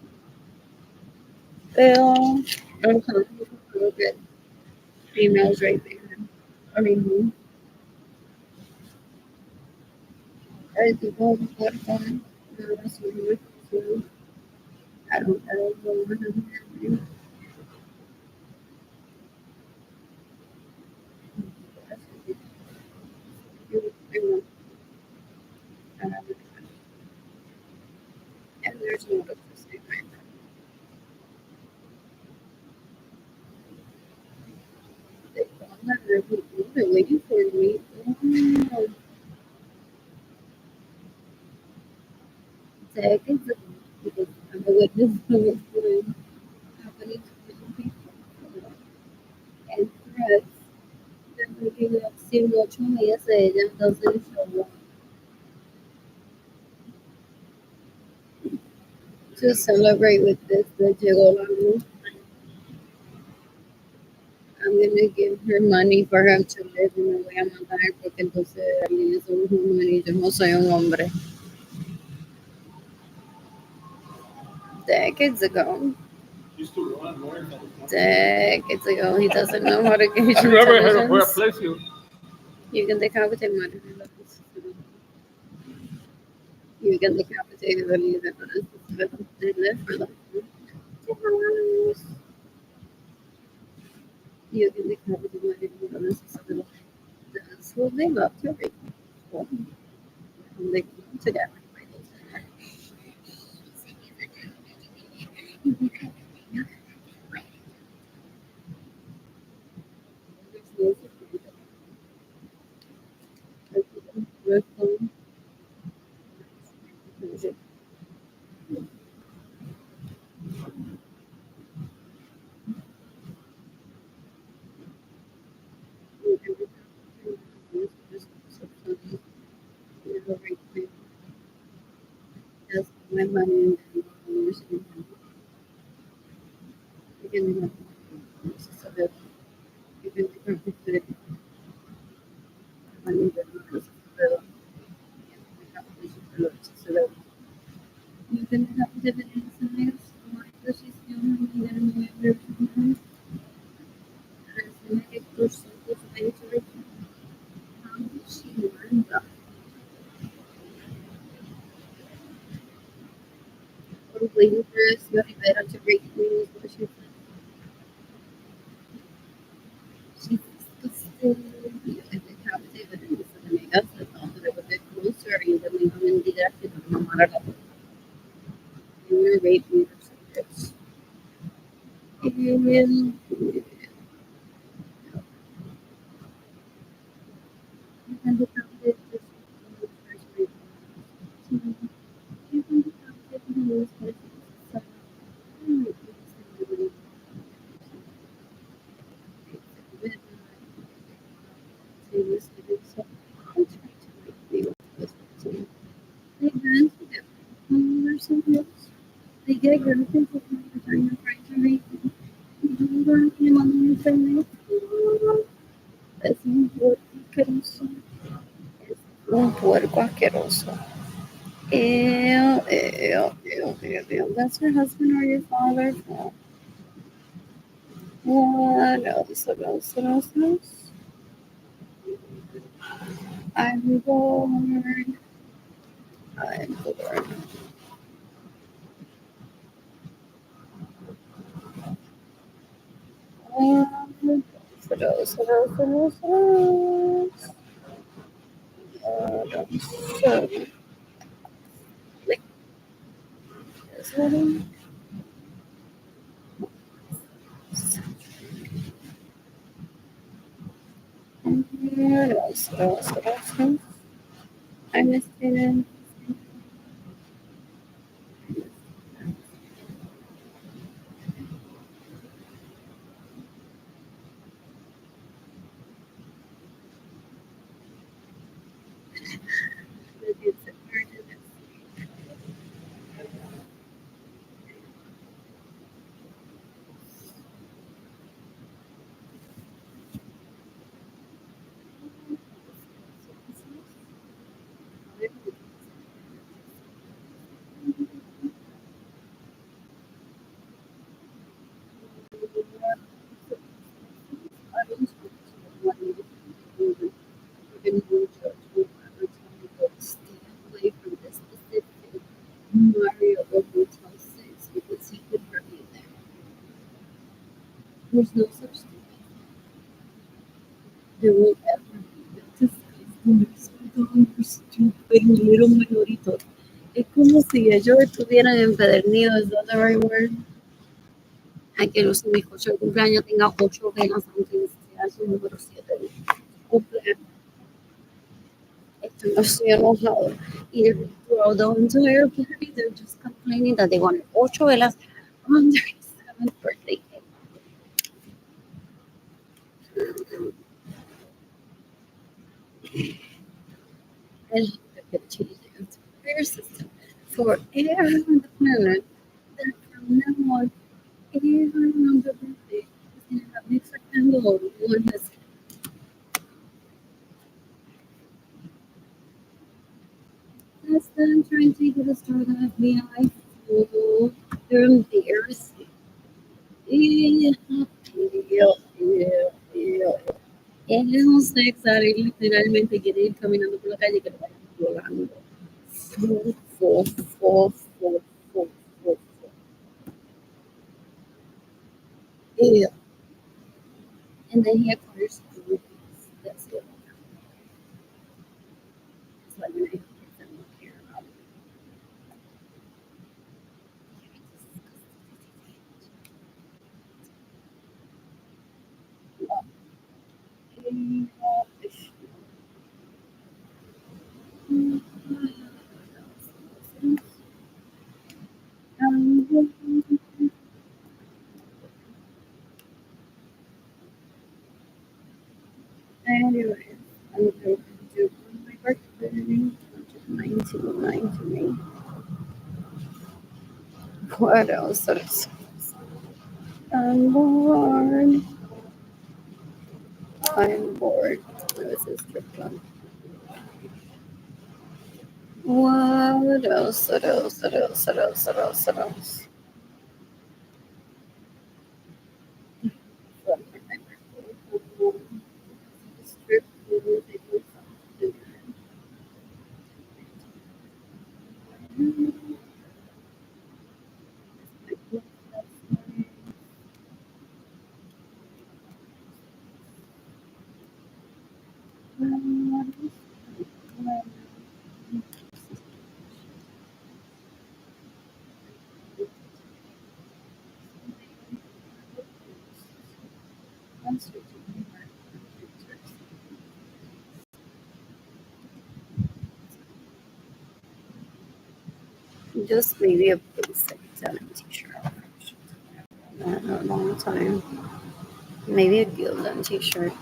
Well, I'm telling you, good females raping him. I mean, I think all the Spotify. No, that's weird. So I don't know what I'm doing. And there's no other thing. They don't let her be waiting for me. Oh, seconds ago, because I'm a witness of what's going happening to different people. And threats. They're looking up, seeing what meses ella, entonces yo, to celebrate with this, that llegó la luz. I'm gonna give her money for him to live y me voy a matar porque entonces alguien es un mujer y yo no soy un hombre. Decades ago. Decades ago, he doesn't know how to gauge intelligence. You can decapitate money. You can decapitate the leader, but they live for them. You can decapitate money. That's what they love to read. They come together. My money and again, you can have dividends in this. Marcos is young and then we are from as a person who's made to return. How did she learn that? Probably Eucharist, you have better to break news, but she's still decapitated and this is amiga, so thought that it was a bit closer, even we haven't did that, no matter what. You will rate me or secrets. You will. You can decapitate this. You can decapitate the news, but it's they band together. Or something else. They get a girlfriend for the time of trying to make them him on the family. Es un puerco asqueroso. Es un puerco asqueroso. Ew, ew, ew, ew, ew. That's your husband or your father? Oh, what else? What else? What else? What else? I'm bored. I'm bored. What else? What else? What else? What else? So, like this one. What else? What else? What else? What else? I missed it. I don't speak to one in your church will ever tell me to stay away from this specific Mario or Motel 6 because he could hurt me there. There's no such thing. There won't ever be. That's disgusting. You're so stupid, little minorito. Es como si ellos estuvieran empedernidos, is that the right word? A que los mi coche de cumpleaños tenga 8 velas, aunque sea su número 7 de cumpleaños. Estoy así enojado. Y throughout the entire party, they're just complaining that they wanted 8 velas on their 7th birthday cake. I hope they could change the entire system for everyone on the planet that from now on, everyone on the birthday is going to have this rectangle one has less than trying to get a start of FBI full. They're embarrassing. Ew, ew, ew, ew. Es un sex addict, literalmente quiere ir caminando por la calle que lo vayan violando. Fu, fu, fu, fu, fu, fu, fu. Ew. And then he acquires groupies. That's it. What else? What else? I'm bored. I'm bored. What was this strip club? What else? What else? What else? What else? What else? What else? Strip club. Just maybe a basic denim t-shirt. Not a long time. Maybe a Gildan t-shirt.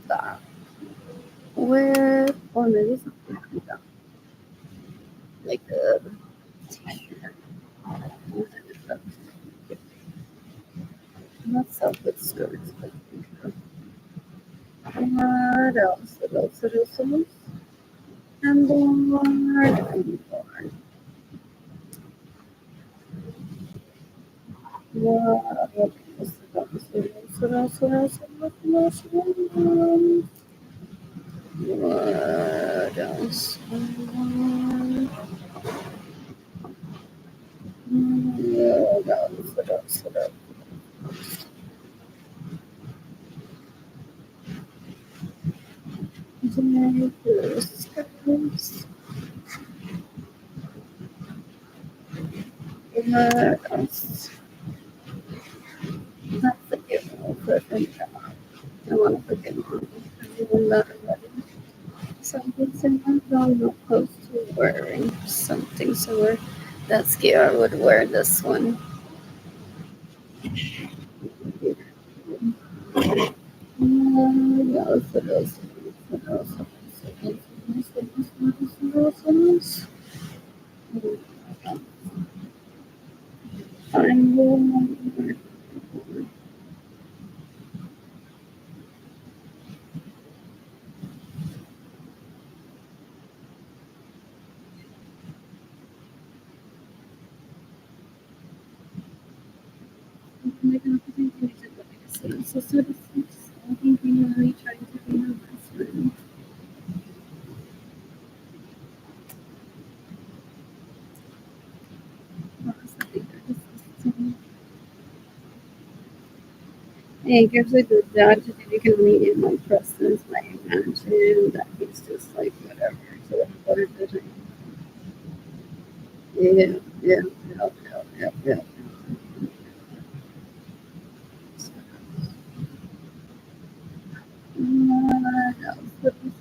That. With, or maybe something like that. Like a t-shirt. Not self with skirts, but what else? What else? What else? What else? I'm bored. I'm bored. What else? What else? What else? What else? What else? What else? What else? What else? What else? What else? What else? Not forget I want to forget mom. I even not already. Something similar, though not close to wearing. Something similar. That Kiara would wear this one. What else? What else? What else? What else? What else? I'm going. So sort of I think we know we trying to be our best friend. Yeah, he gives a good job to do. You can only in my presence, I imagine that he's just like whatever. So what is it? Yeah, yeah, yeah, yeah, yeah. What else? What is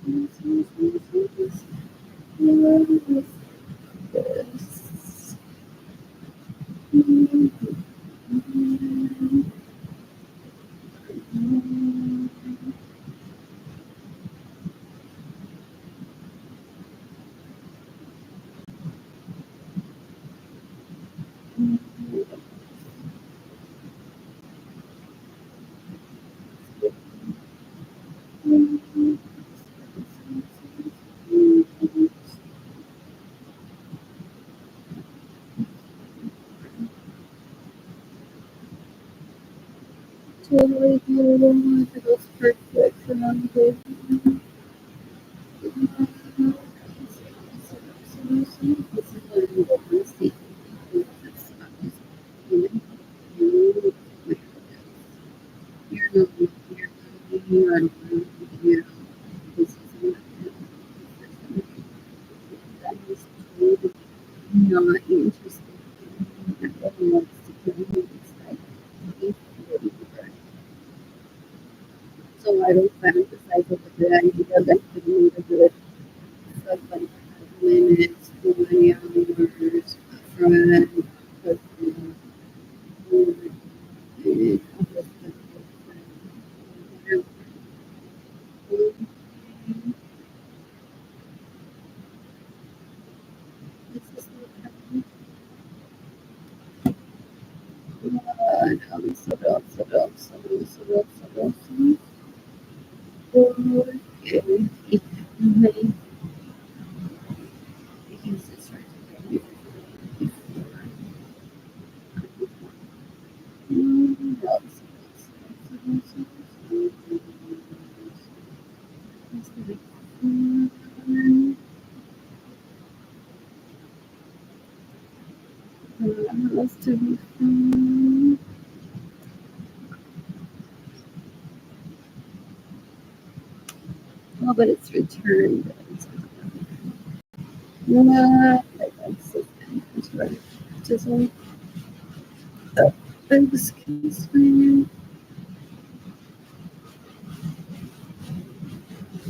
this? Totally beautiful. It was perfect. And I'm good. Not interested in everyone wants to kill me. It's like, if you so I don't fantasize over the idea that could need a good somebody for 5 minutes, 20 hours, a friend, husband, and This is what I'm so dumb, so dumb, so dumb, so dumb, so dumb, so dumb. Okay. If my use this right here. Let's to be fun. Oh, but it's returned. What? That's so funny. Just like, oh, excuse me.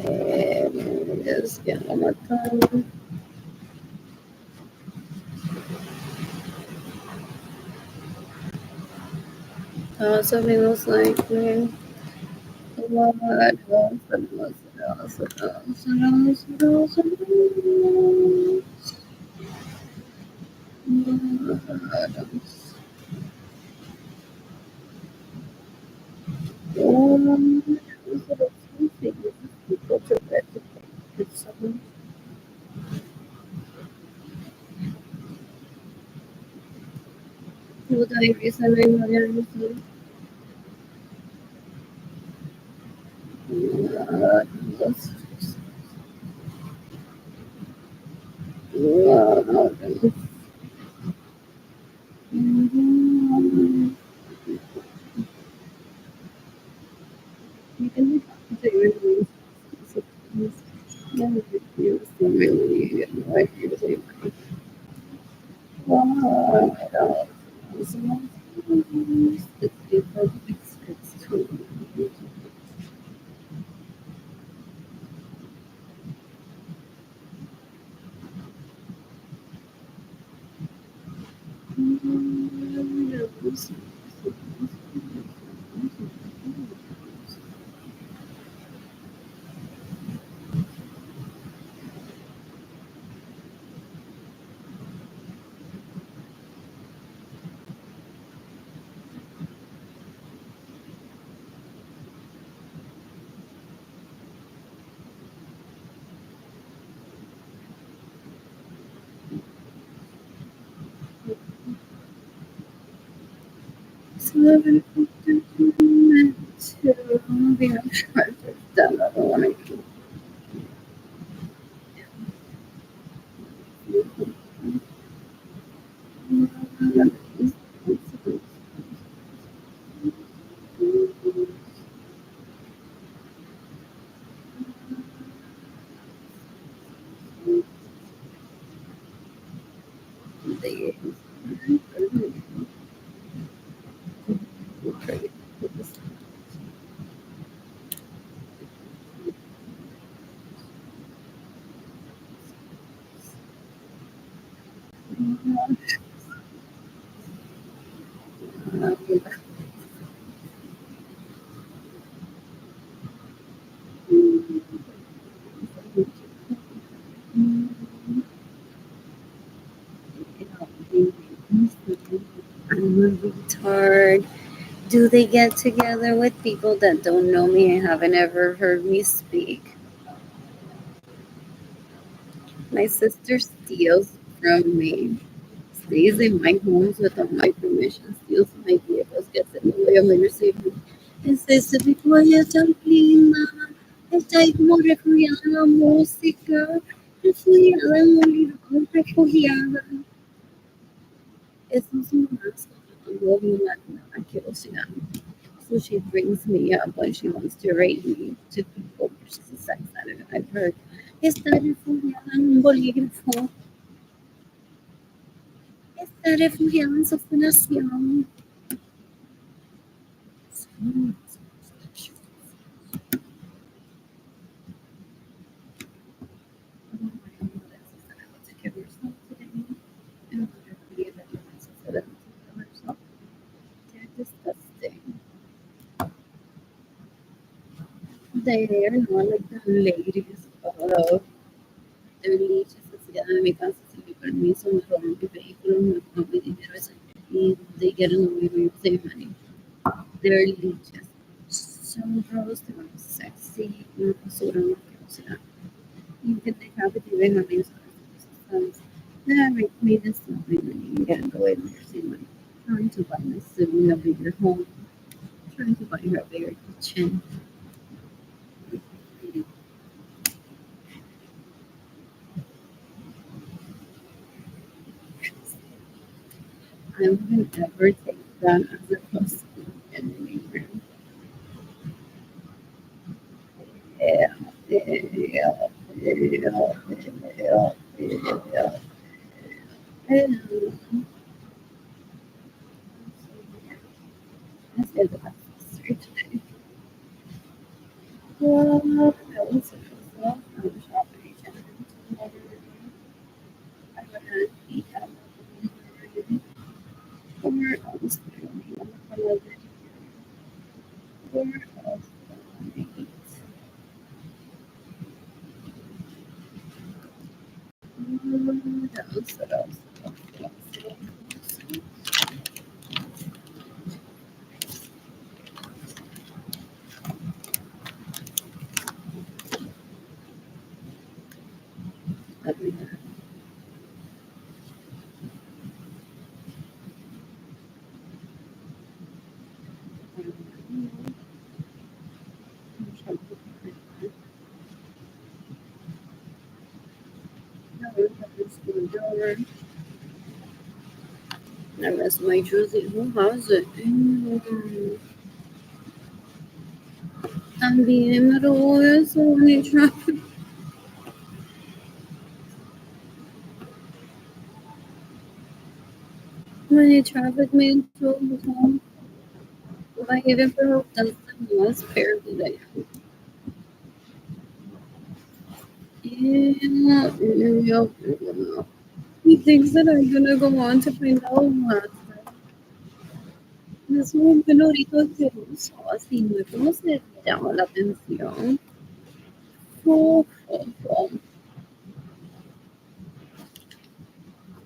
And it is again one more time. Something most likely. What else? Would I reason you can do it. Never use the really like using it's too seven to be on charge of that. I don't want to I'm a retard. Do they get together with people that don't know me and haven't ever heard me speak? My sister steals from me, stays in my homes without my permission, steals my vehicles, gets in the way of my receiving. And says to be quiet and clean, mama. Está como refugiada en la música, refugiada en un libro, refugiada. Eso es un más asquerosidad. So she brings me up when she wants to rate me to people. She's a sex addict. I've heard. Está refugiada en un bolígrafo. Está refugiada en su fundación. They're disgusting. They are not like the ladies. They're leeches así en mi casa. me some road vehicle with interest in they get in the way of save money. They're just some girls that are sexy, sort of you can take out the TV having systems that make me this money and get away with your same money. Trying to buy my sibling a bigger home, trying to buy her a bigger kitchen. I wouldn't ever take that as a possibility anymore. Yeah, yeah, yeah, yeah, yeah. And let's get the best history today. Well, that was a well, I'm shopping and I would eat out or else I would or else I eat. What else? Let me I miss my jersey. Who has it? También me robó eso, many traffic. Many traffic man told me home. If I even for that's the most pair today. Yeah, yeah. He thinks that I'm gonna go on to find out what. Es un colorito que usó así, no es como se llama la atención. Oh, oh, oh.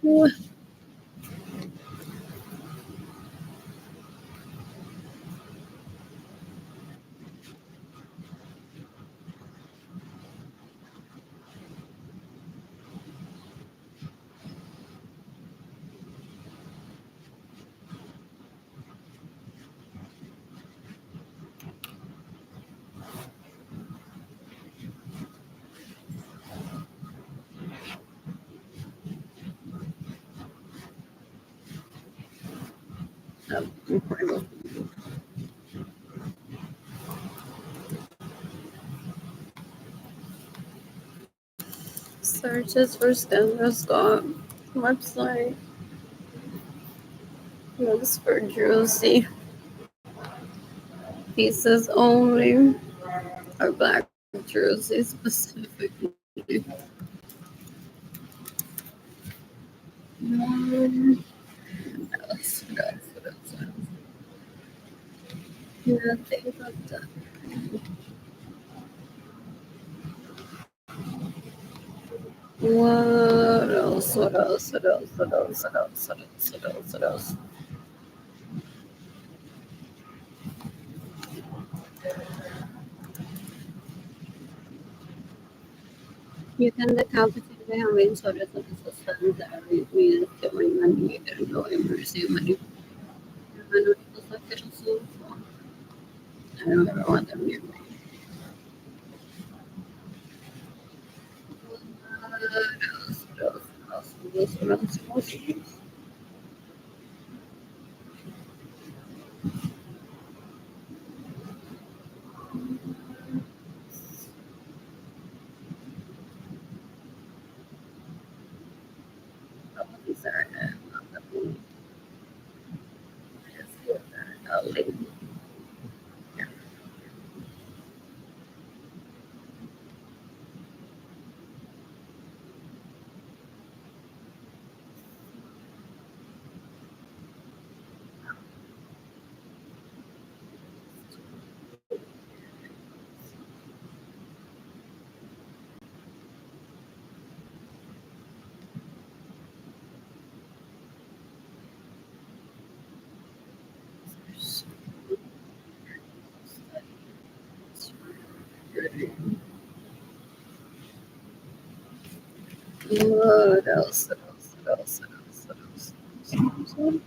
Oh, incredible. Searches for Sandra Scott website. Looks for juicy pieces only, or black jersey specifically. Mm, that's. Yeah, think about that. What else? What else? What else? What else? What else? What else? What else? What else? You can decapitate me. I mean, sort of systems that we killing money and no emergency money. I know it's like it's so fun. I don't ever want them near me. What else? What else? What else? What else? What else? What else? Oh, these are not the only. Just get that out later. What else? What else? What else? What else? What else? What else?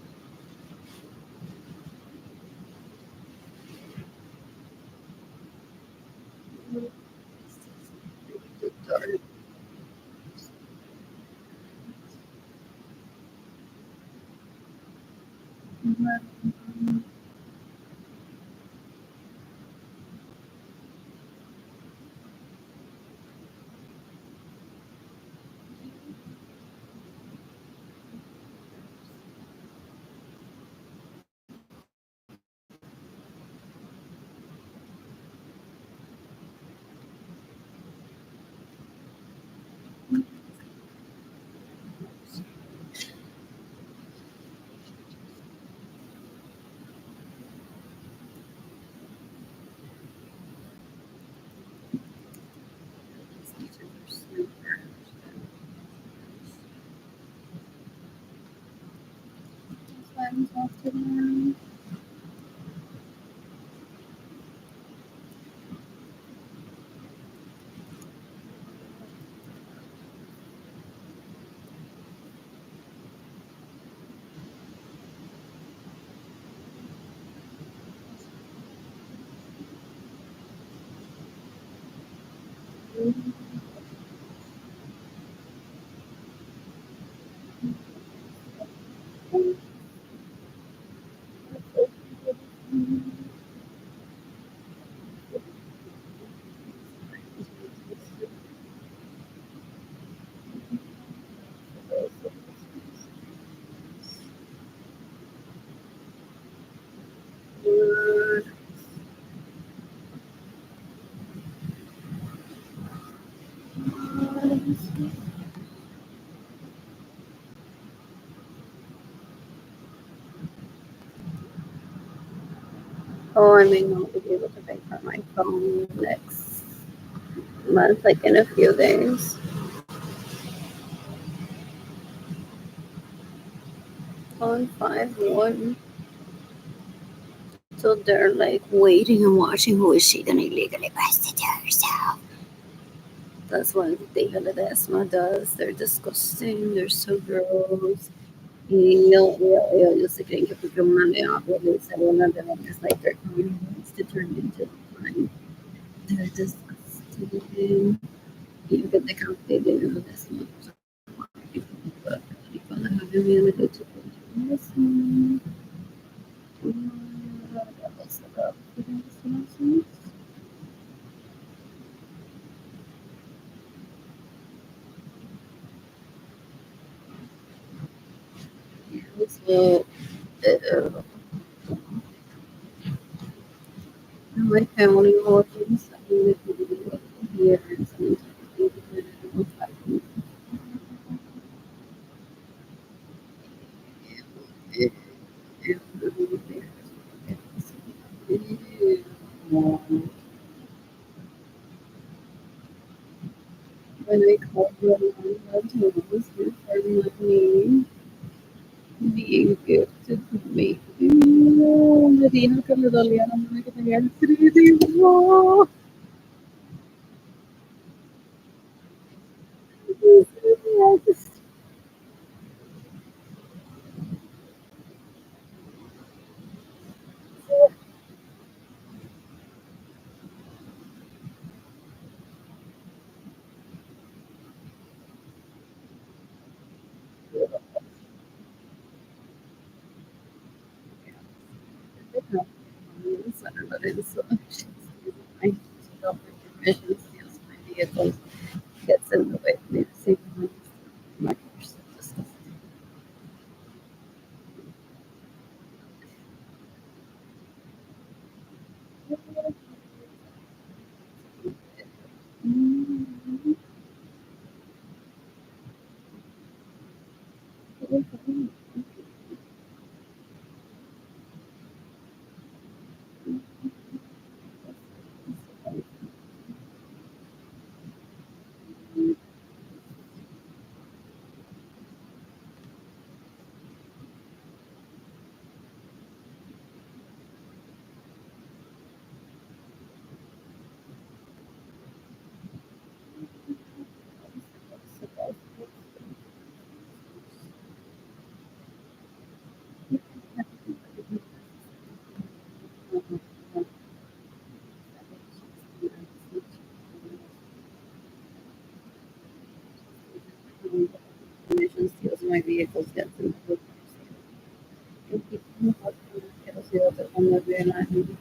Oh, I may not be able to pay for my phone next month, like in a few days. On 5/1. So they're like waiting and watching who is she gonna illegally prostitute herself. That's what Data Ledesma does. They're disgusting. They're so gross. Y ellos se creen que porque una le habla de ser una de them is like their community wants to turn into fine. They're disgusting. You get the count they do this month. But people that have been really good to listen. So, my family works here and sometimes when I called you on toes for money being gifted to me. No, me dijo que me dolía la mano que tenía el 3D. No. Lorenzo. I love her vision, steals my vehicles, gets in the way of me to save money. My gosh, so disgusting. and steals my vehicles, gets into the and keeps me up and quero see what I'm not doing.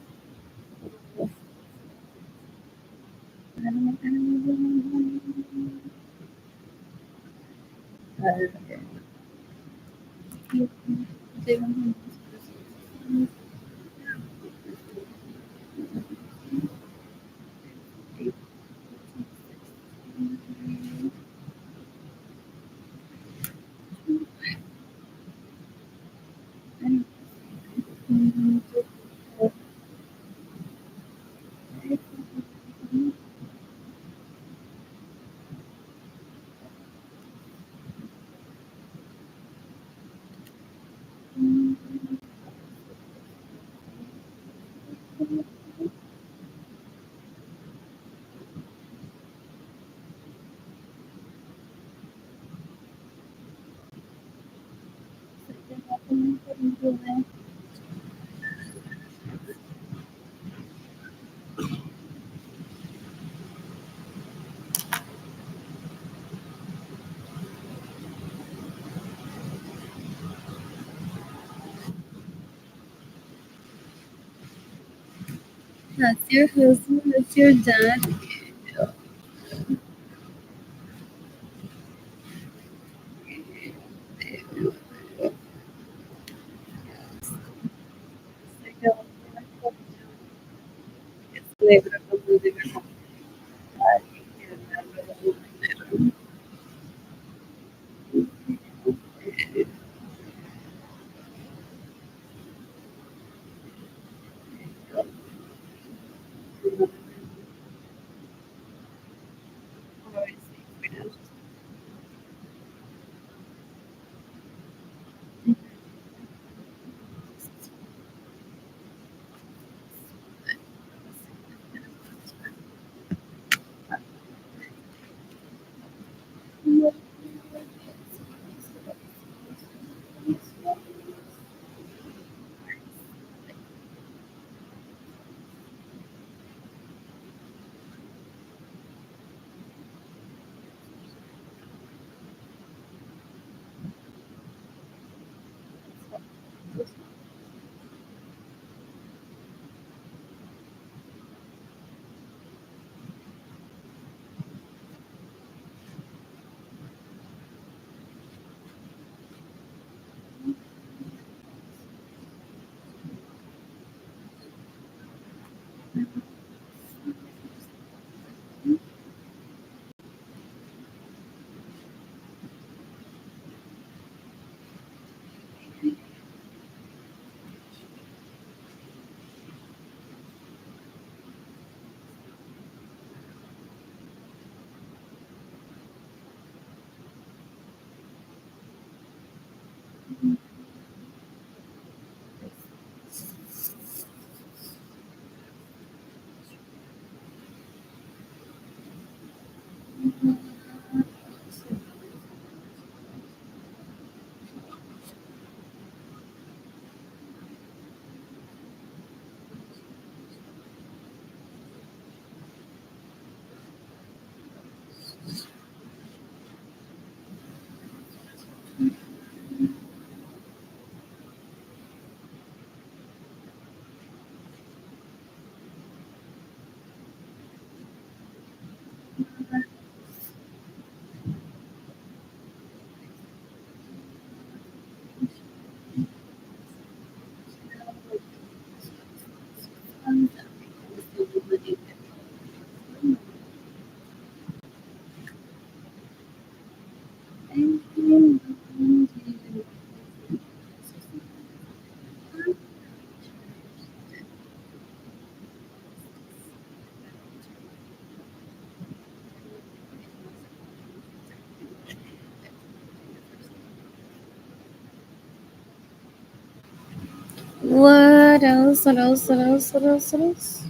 That's your husband, that's your dad. What else? What else? What else? What else? What else?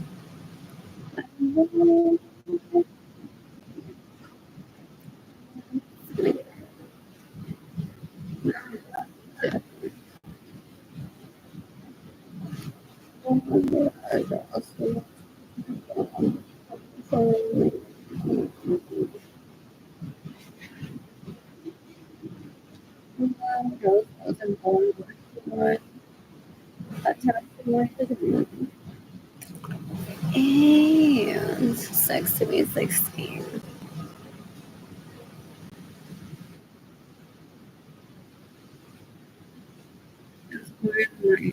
Rose wasn't born with attached to my degree. And sex to me 16. Where am I?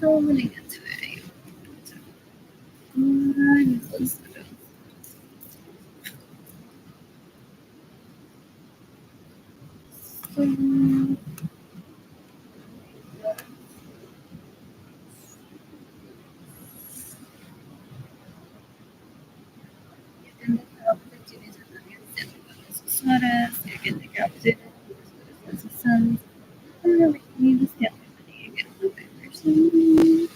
So many into it. I'm so sorry. So, horas, que te capture sons, really need to step and get a little bit person.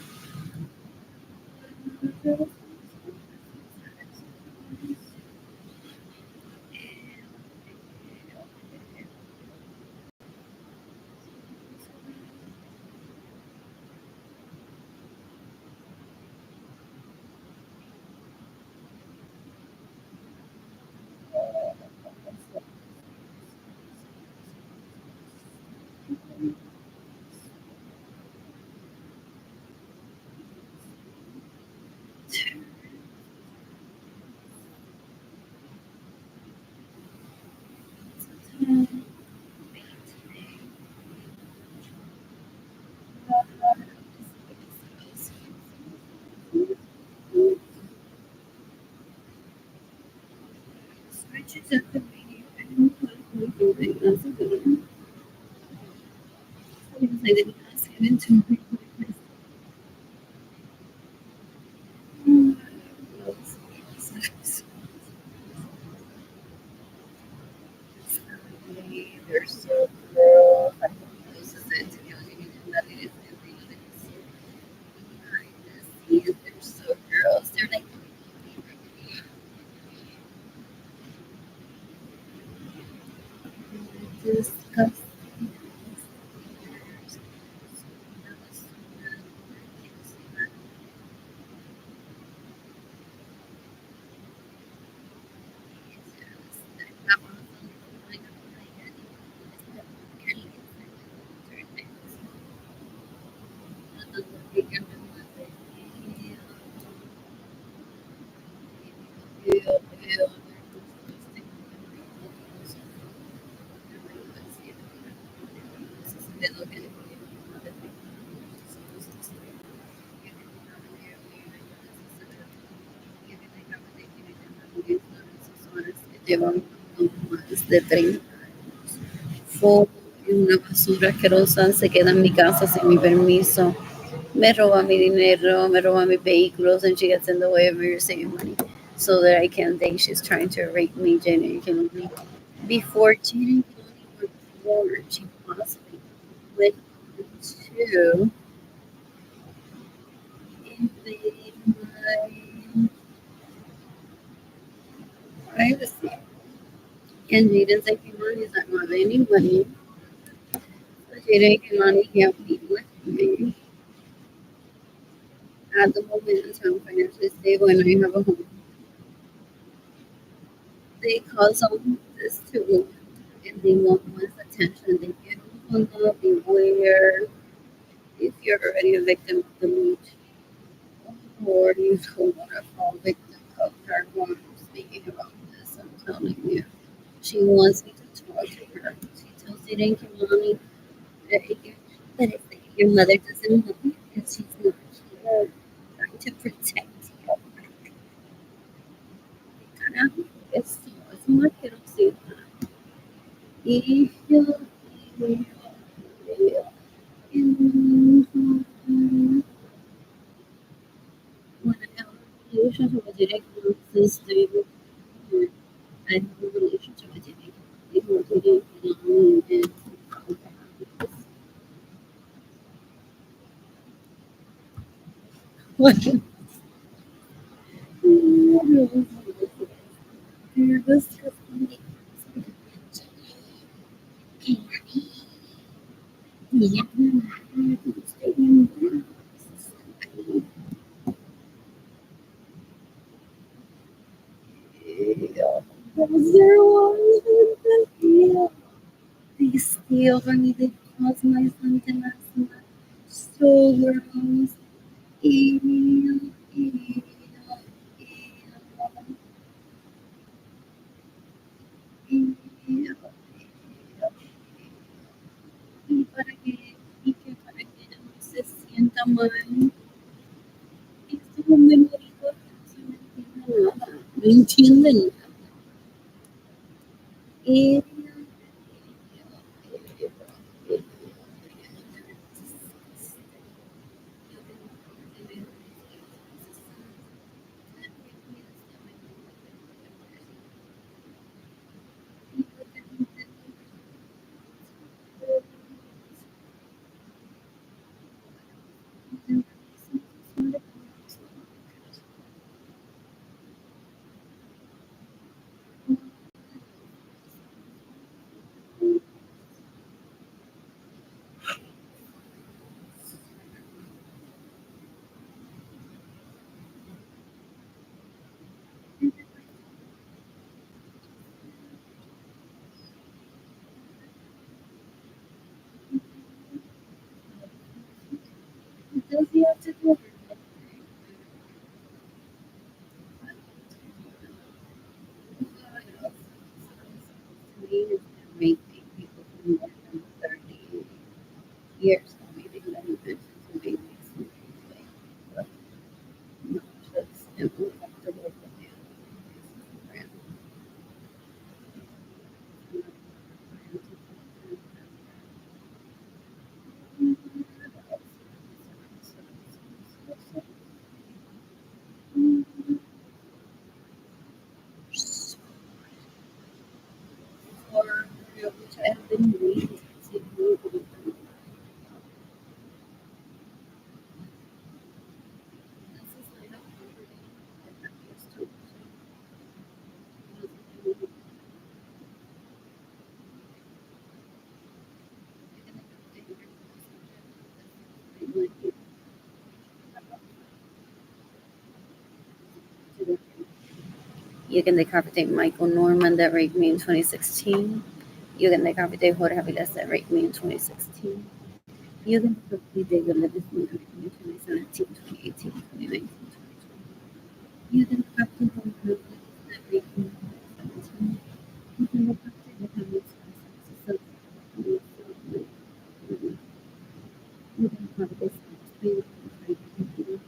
Switches at the meeting. I don't know what I'm doing. That's a good one. Because I didn't ask him into my they're so cool. I hope this is it. That it is behind the scenes. They're so girls. They're like disgusting. Llevan más de 30 fue una basura asquerosa, se queda en mi casa sin mi permiso, me roba mi dinero, me roba mis vehículos, and she gets in the way of me receiving money so that I can date. She's trying to rape me, Jenny Kiloni. Before Jenny Kiloni, before she possibly went to invade my privacy. And Jaden Kiloni is not going to any money. So Jaden Kiloni can't be with me. At the moment until I'm financially stable and I have a home. They cause all this to women and they want one's attention. They get on the beware if you're already a victim of the meat or you don't want to fall victim of her while I'm speaking about this. I'm telling you. She wants me to talk to her. She tells Zayden Kimani that if your mother doesn't love you and she's not here trying to protect you. Carajo, es una asquerosidad. Y yo, when I have a relationship with direct sister, I have a relationship with direct and what? You're disgusting. Yeah. Was there one? Yeah. He overneeded cause my something last night. So rose. Eel, eel, eel, eel, y para que no se sienta mal. Este hombre me dijo que no entiende nada. No entienden. Y does he have to do make people for more than 30 years maybe that he mentioned to make these but not just uncomfortable with him. For which I have been waiting to see who will be this is kind of comforting. I'm used to you can decapitate Michael Norman that raped me in 2016. You can decapitate Jorge Aviles that raped me in 2016. You can decapitate David Levison that raped me in 2017, 2018, 2019, 2020. You can decapitate Juan Cruz that raped me in 2017. You can decapitate Mohammed Saleh. You can decapitate Spain. You can decapitate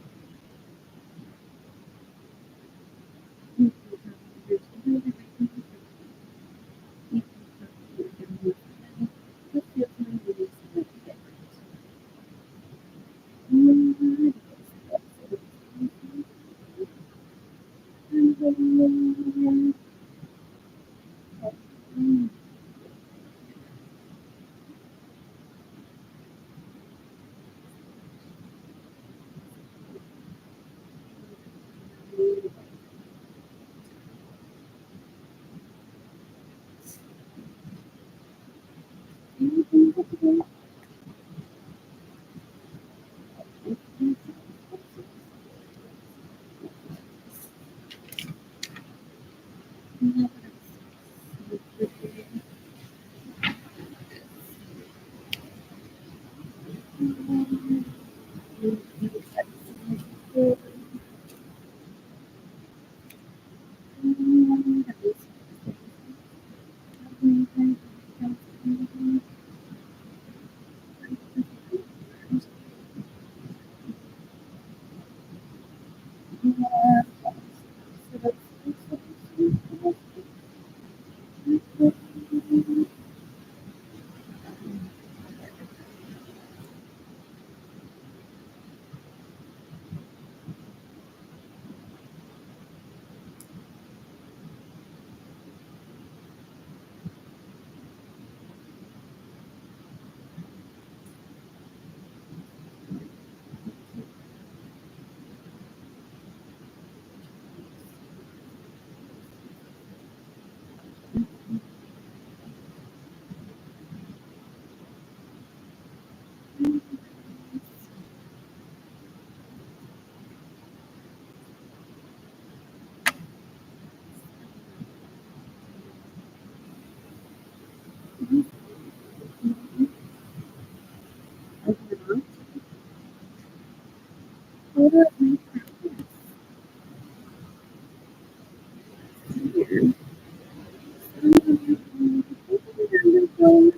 So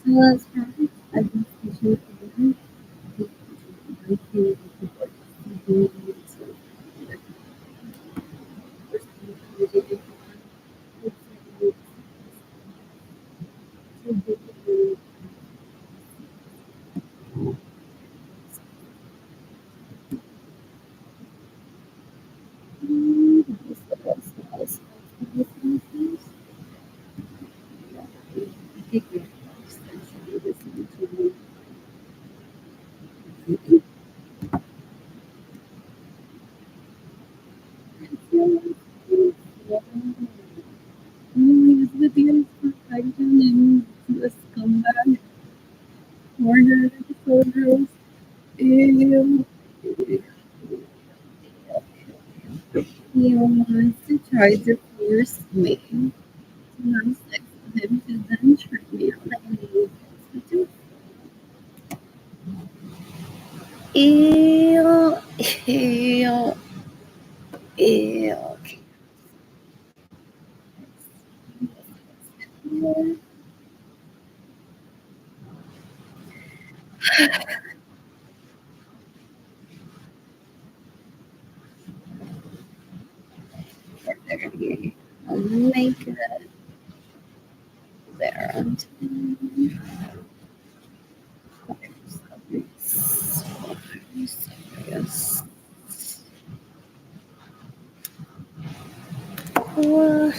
let's practice administration for with you for fighting and the scumbag murder soldiers. Ew. He wants to try to force me to have sex with him to then trick me out and he Ew, ew, ew. I'll make it there on time. Yes. What?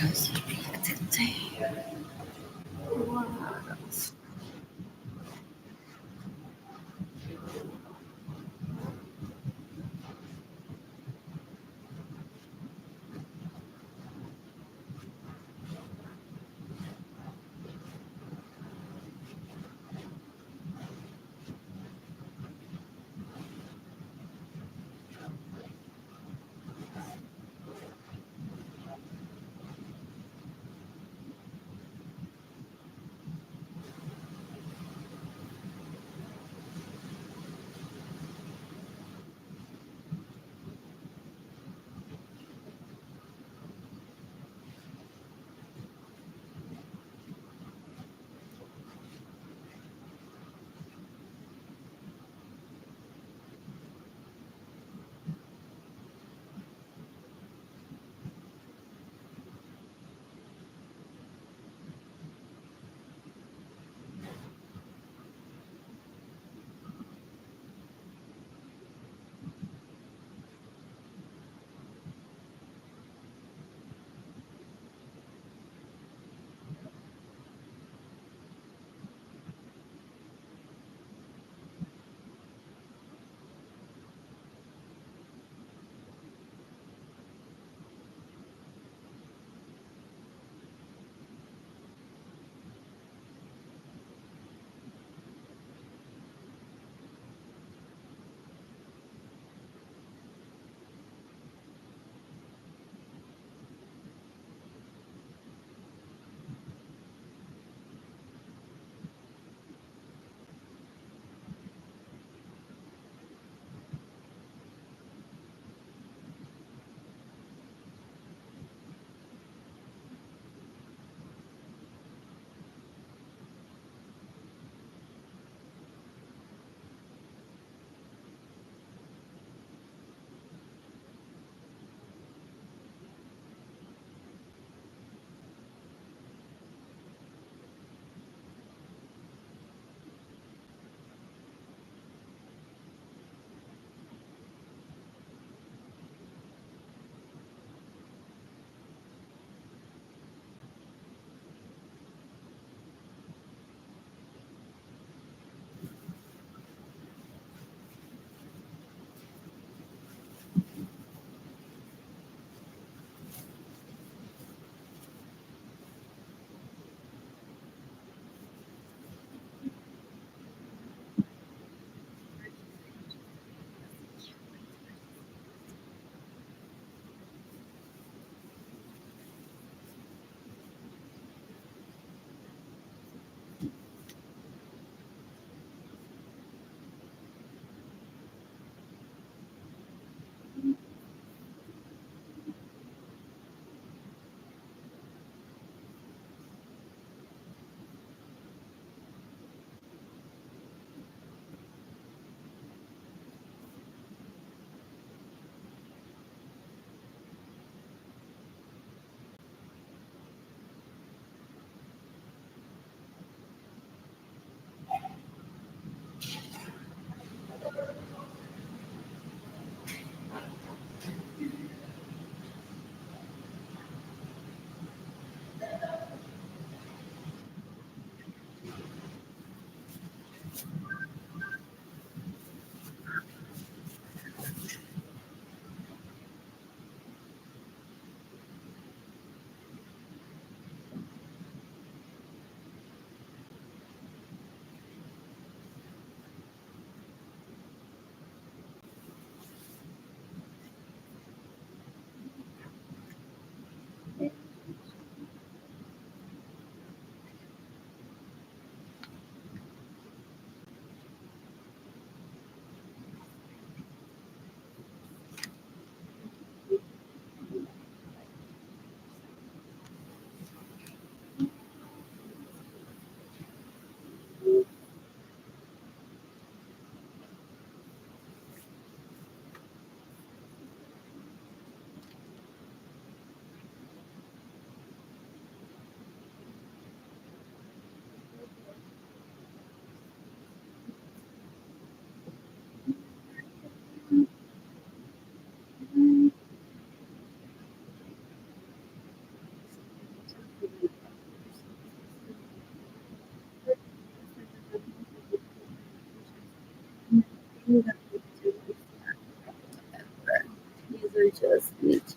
just leeches.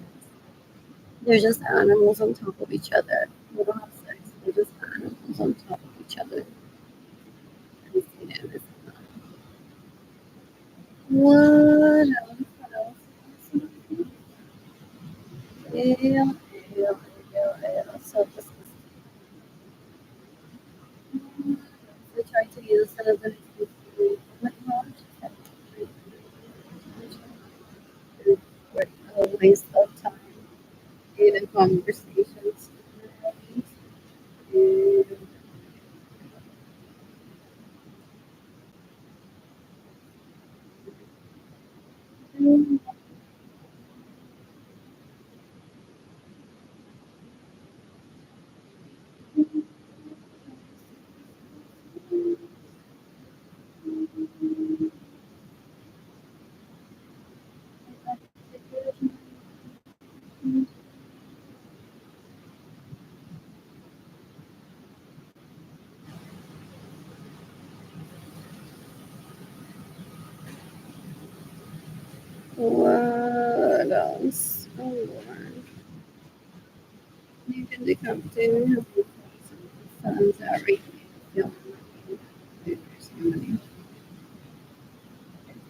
They're just animals on top of each other. They don't have sex. They're just animals on top of each other. I see them as what else? What else? Ew, ew, ew, ew. So disgusting. They try to use it as an excuse to what knowledge for a waste of time in conversations. What else? Oh Lord. You can decomposition sounds every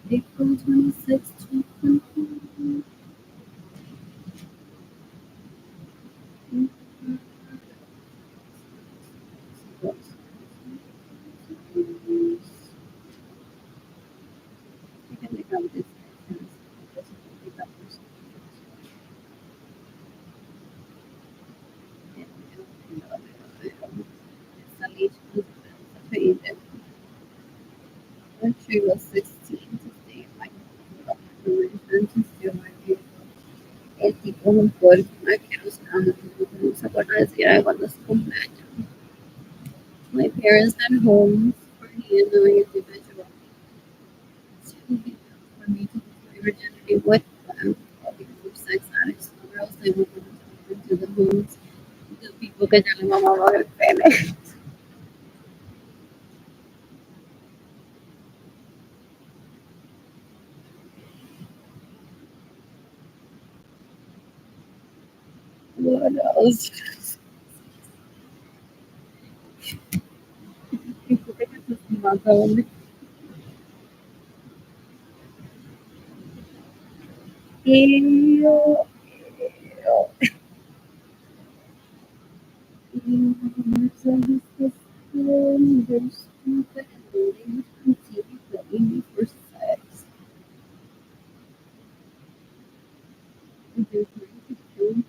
April 26th, 2020. You can decomposition when she was 16 to stay in my religion to steal my vehicle. El tipo non puede quiero se acuerda decir algo cuando su cumpleaños. My parents had homes for me and the individual for me to lose my virginity with them. All because of sex addicts, or else they would go into the homes. The people que ya le mamaban el pene. What else? People que just mataban. Ew. Ew. So disgusting. They're stupid and they continue playing me for sex. They're trying to kill me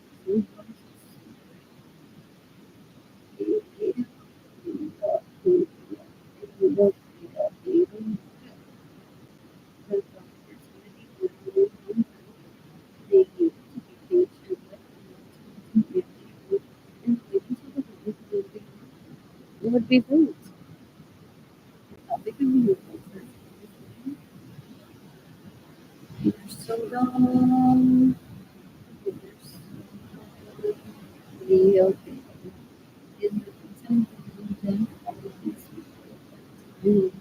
so it would be rude. They can be You're so dumb. You're so real. Is the consent of them all these rules.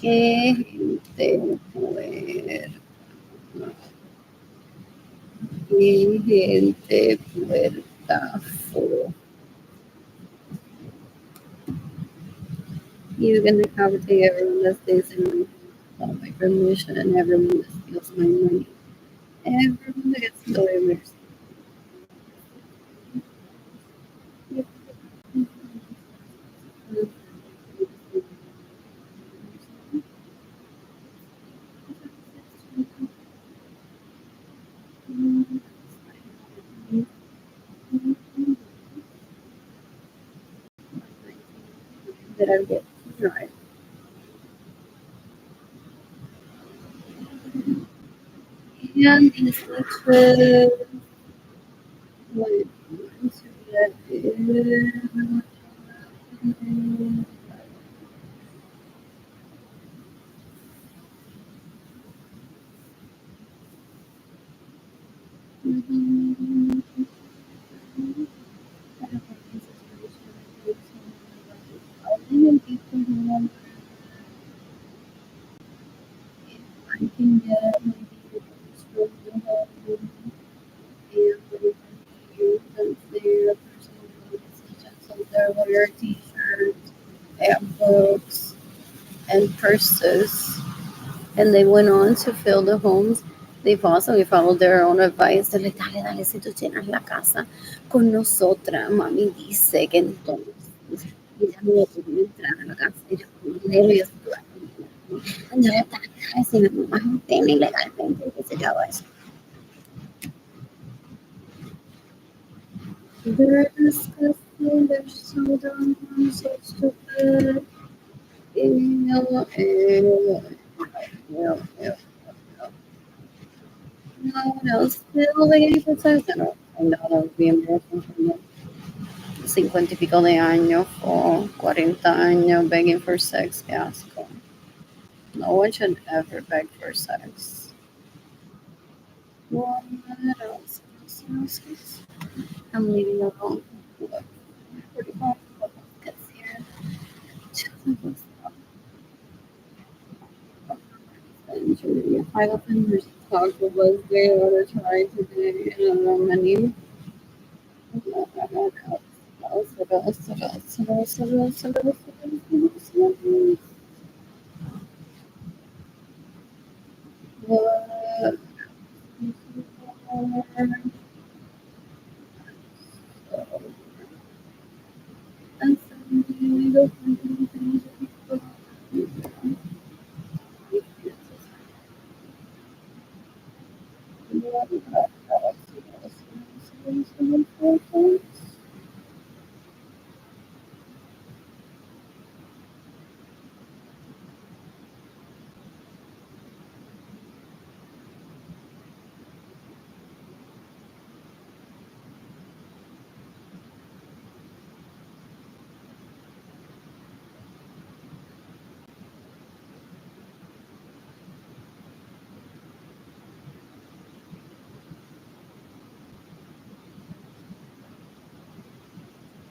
Qué gente puerca. Qué gente puerca. You can decapitate everyone that stays in my home without my permission and everyone that steals my money. Everyone that gets delivered. That I get right. And these lectures, like, that is, People who want I can get maybe the from the home and you can see the person who such as their wear t-shirts and books and purses. And they went on to fill the homes. They've also followed their own advice. They're like, dale, dale, si tú llenas la casa con nosotras, mami dice que entonces ella no puede entrar a la casa. Ella con dinero y eso. Ya está, si la mamá tiene ilegalmente, que se acaba eso. They're disgusting, they're so dumb, so stupid. Ew, ew, ew, ew. No one else still de gay protest. No, bien broken from the 50 y pico de años o 40 años begging for sex. Qué asco. No one should ever beg for sex. What else? I'm leaving alone. Look, pretty much what gets here. And five of them were talked was they were trying to do many. What?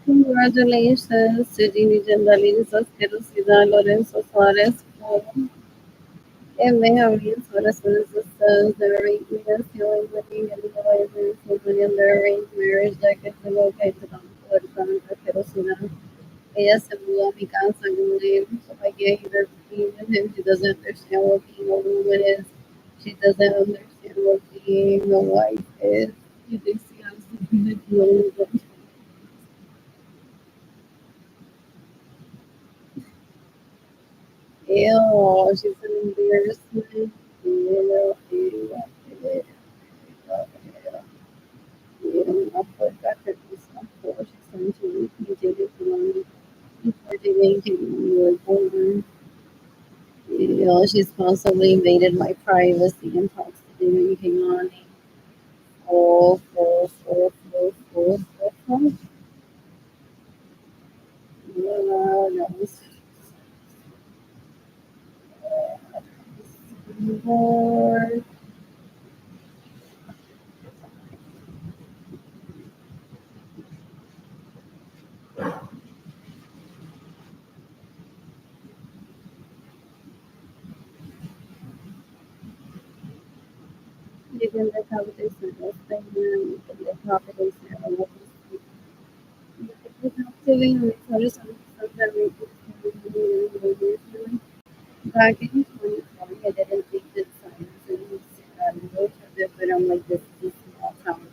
Congratulations to Dini Jandali's asquerosidad Lorenzo Suarez por MHW Suarez's sisters, their arrangements, healing, living, and devices, including their arranged marriage that gets located on Puerto Asquerosidad. Ella se mudó a mi casa en un live, so I can't hear being with him. She doesn't understand what being a woman is. She doesn't understand what being a wife is. She thinks she has to be the woman. Ew, she's an embarrassment. Ew, ew, ew, ew. I forgot that this before she sent to me. He did it for me before they were born. She's constantly invaded my privacy and talks to me when came on. Oh, oh, oh, oh, oh, oh, oh. No, no, Lord. You can look how this is thing, you can look how it is now. Doing research on something back in 2020, I didn't think that science and most of it, but I'm like, this is a small town.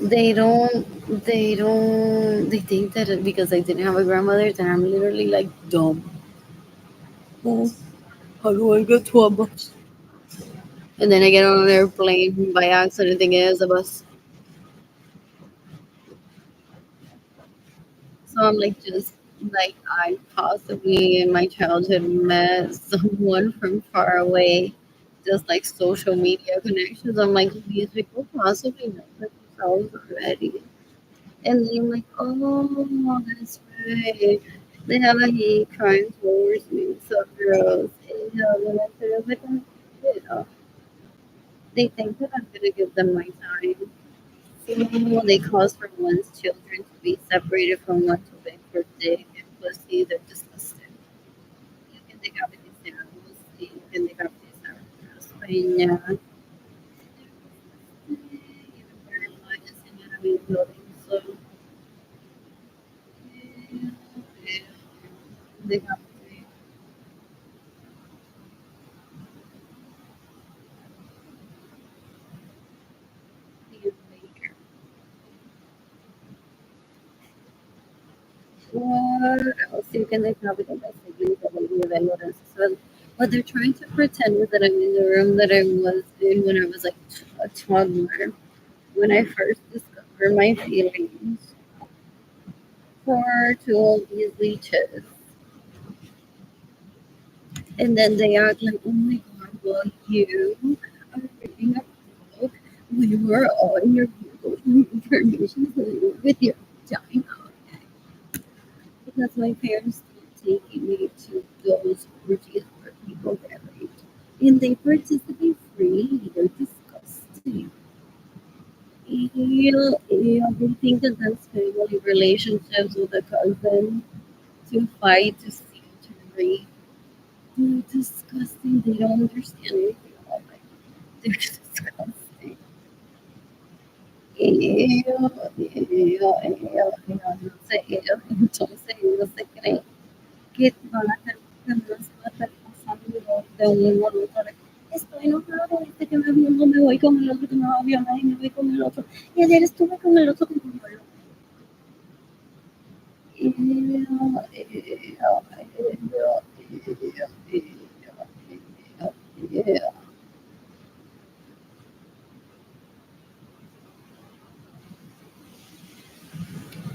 They think that because I didn't have a grandmother, that I'm literally like dumb. Oh, how do I get to a bus? And then I get on an airplane by accident, thinking it's a bus. So I'm like, just like I possibly in my childhood met someone from far away, just like social media connections. I'm like, these people possibly know themselves already. And then I'm like, oh, that's right. They have a hate crime towards me. So gross. And, then I said, I was like, oh, shit. They think that I'm gonna give them my time. So they cause for one's children to be separated from one to beg for dick and pussy. They're disgusting. You can decapitar you can decapitar Peña. So, decapitate the maker. What else? You can decapitate my siblings that will be available as well. What they're trying to pretend is that I'm in the room that I was in when I was like a toddler, when I first discovered my feelings for two of these leeches. And then they act like, oh my god, well, you are reading a book. We were all in your Google information with your time out. Because my parents stopped taking me to those orgies where people get raped. And they participate freely. They're disgusting. They think that that's family relationships with a cousin to fight, to steal, to rape. They're disgusting. They don't understand anything about it. They're disgusting. Entonces ellos se creen que van a hacer que no se va a estar pasando de uno al otro. Estoy enojado, viste que me violó, me voy con el otro que me va a violar y me voy con el otro. Y ayer estuve con el otro que me violó.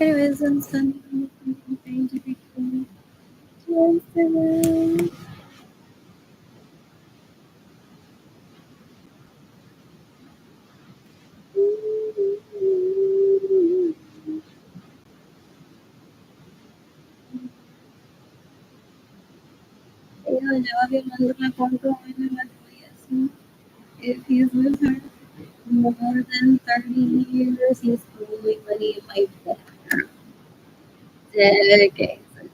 Anyways, I'm sending something to be cool. Yes, ella lleva violándola cuántos años la así. If he's with her more than 30 years, he's throwing money in my bank decades ago.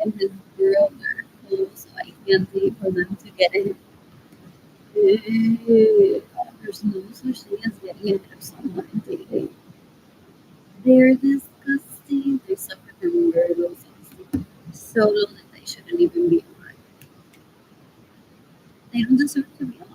And his girl got close, so I can't wait for them to get in. There's no such thing as getting in of someone and dating. They're disgusting. They suffer from very low self-esteem. So low that they shouldn't even be alive. They don't deserve to be alive.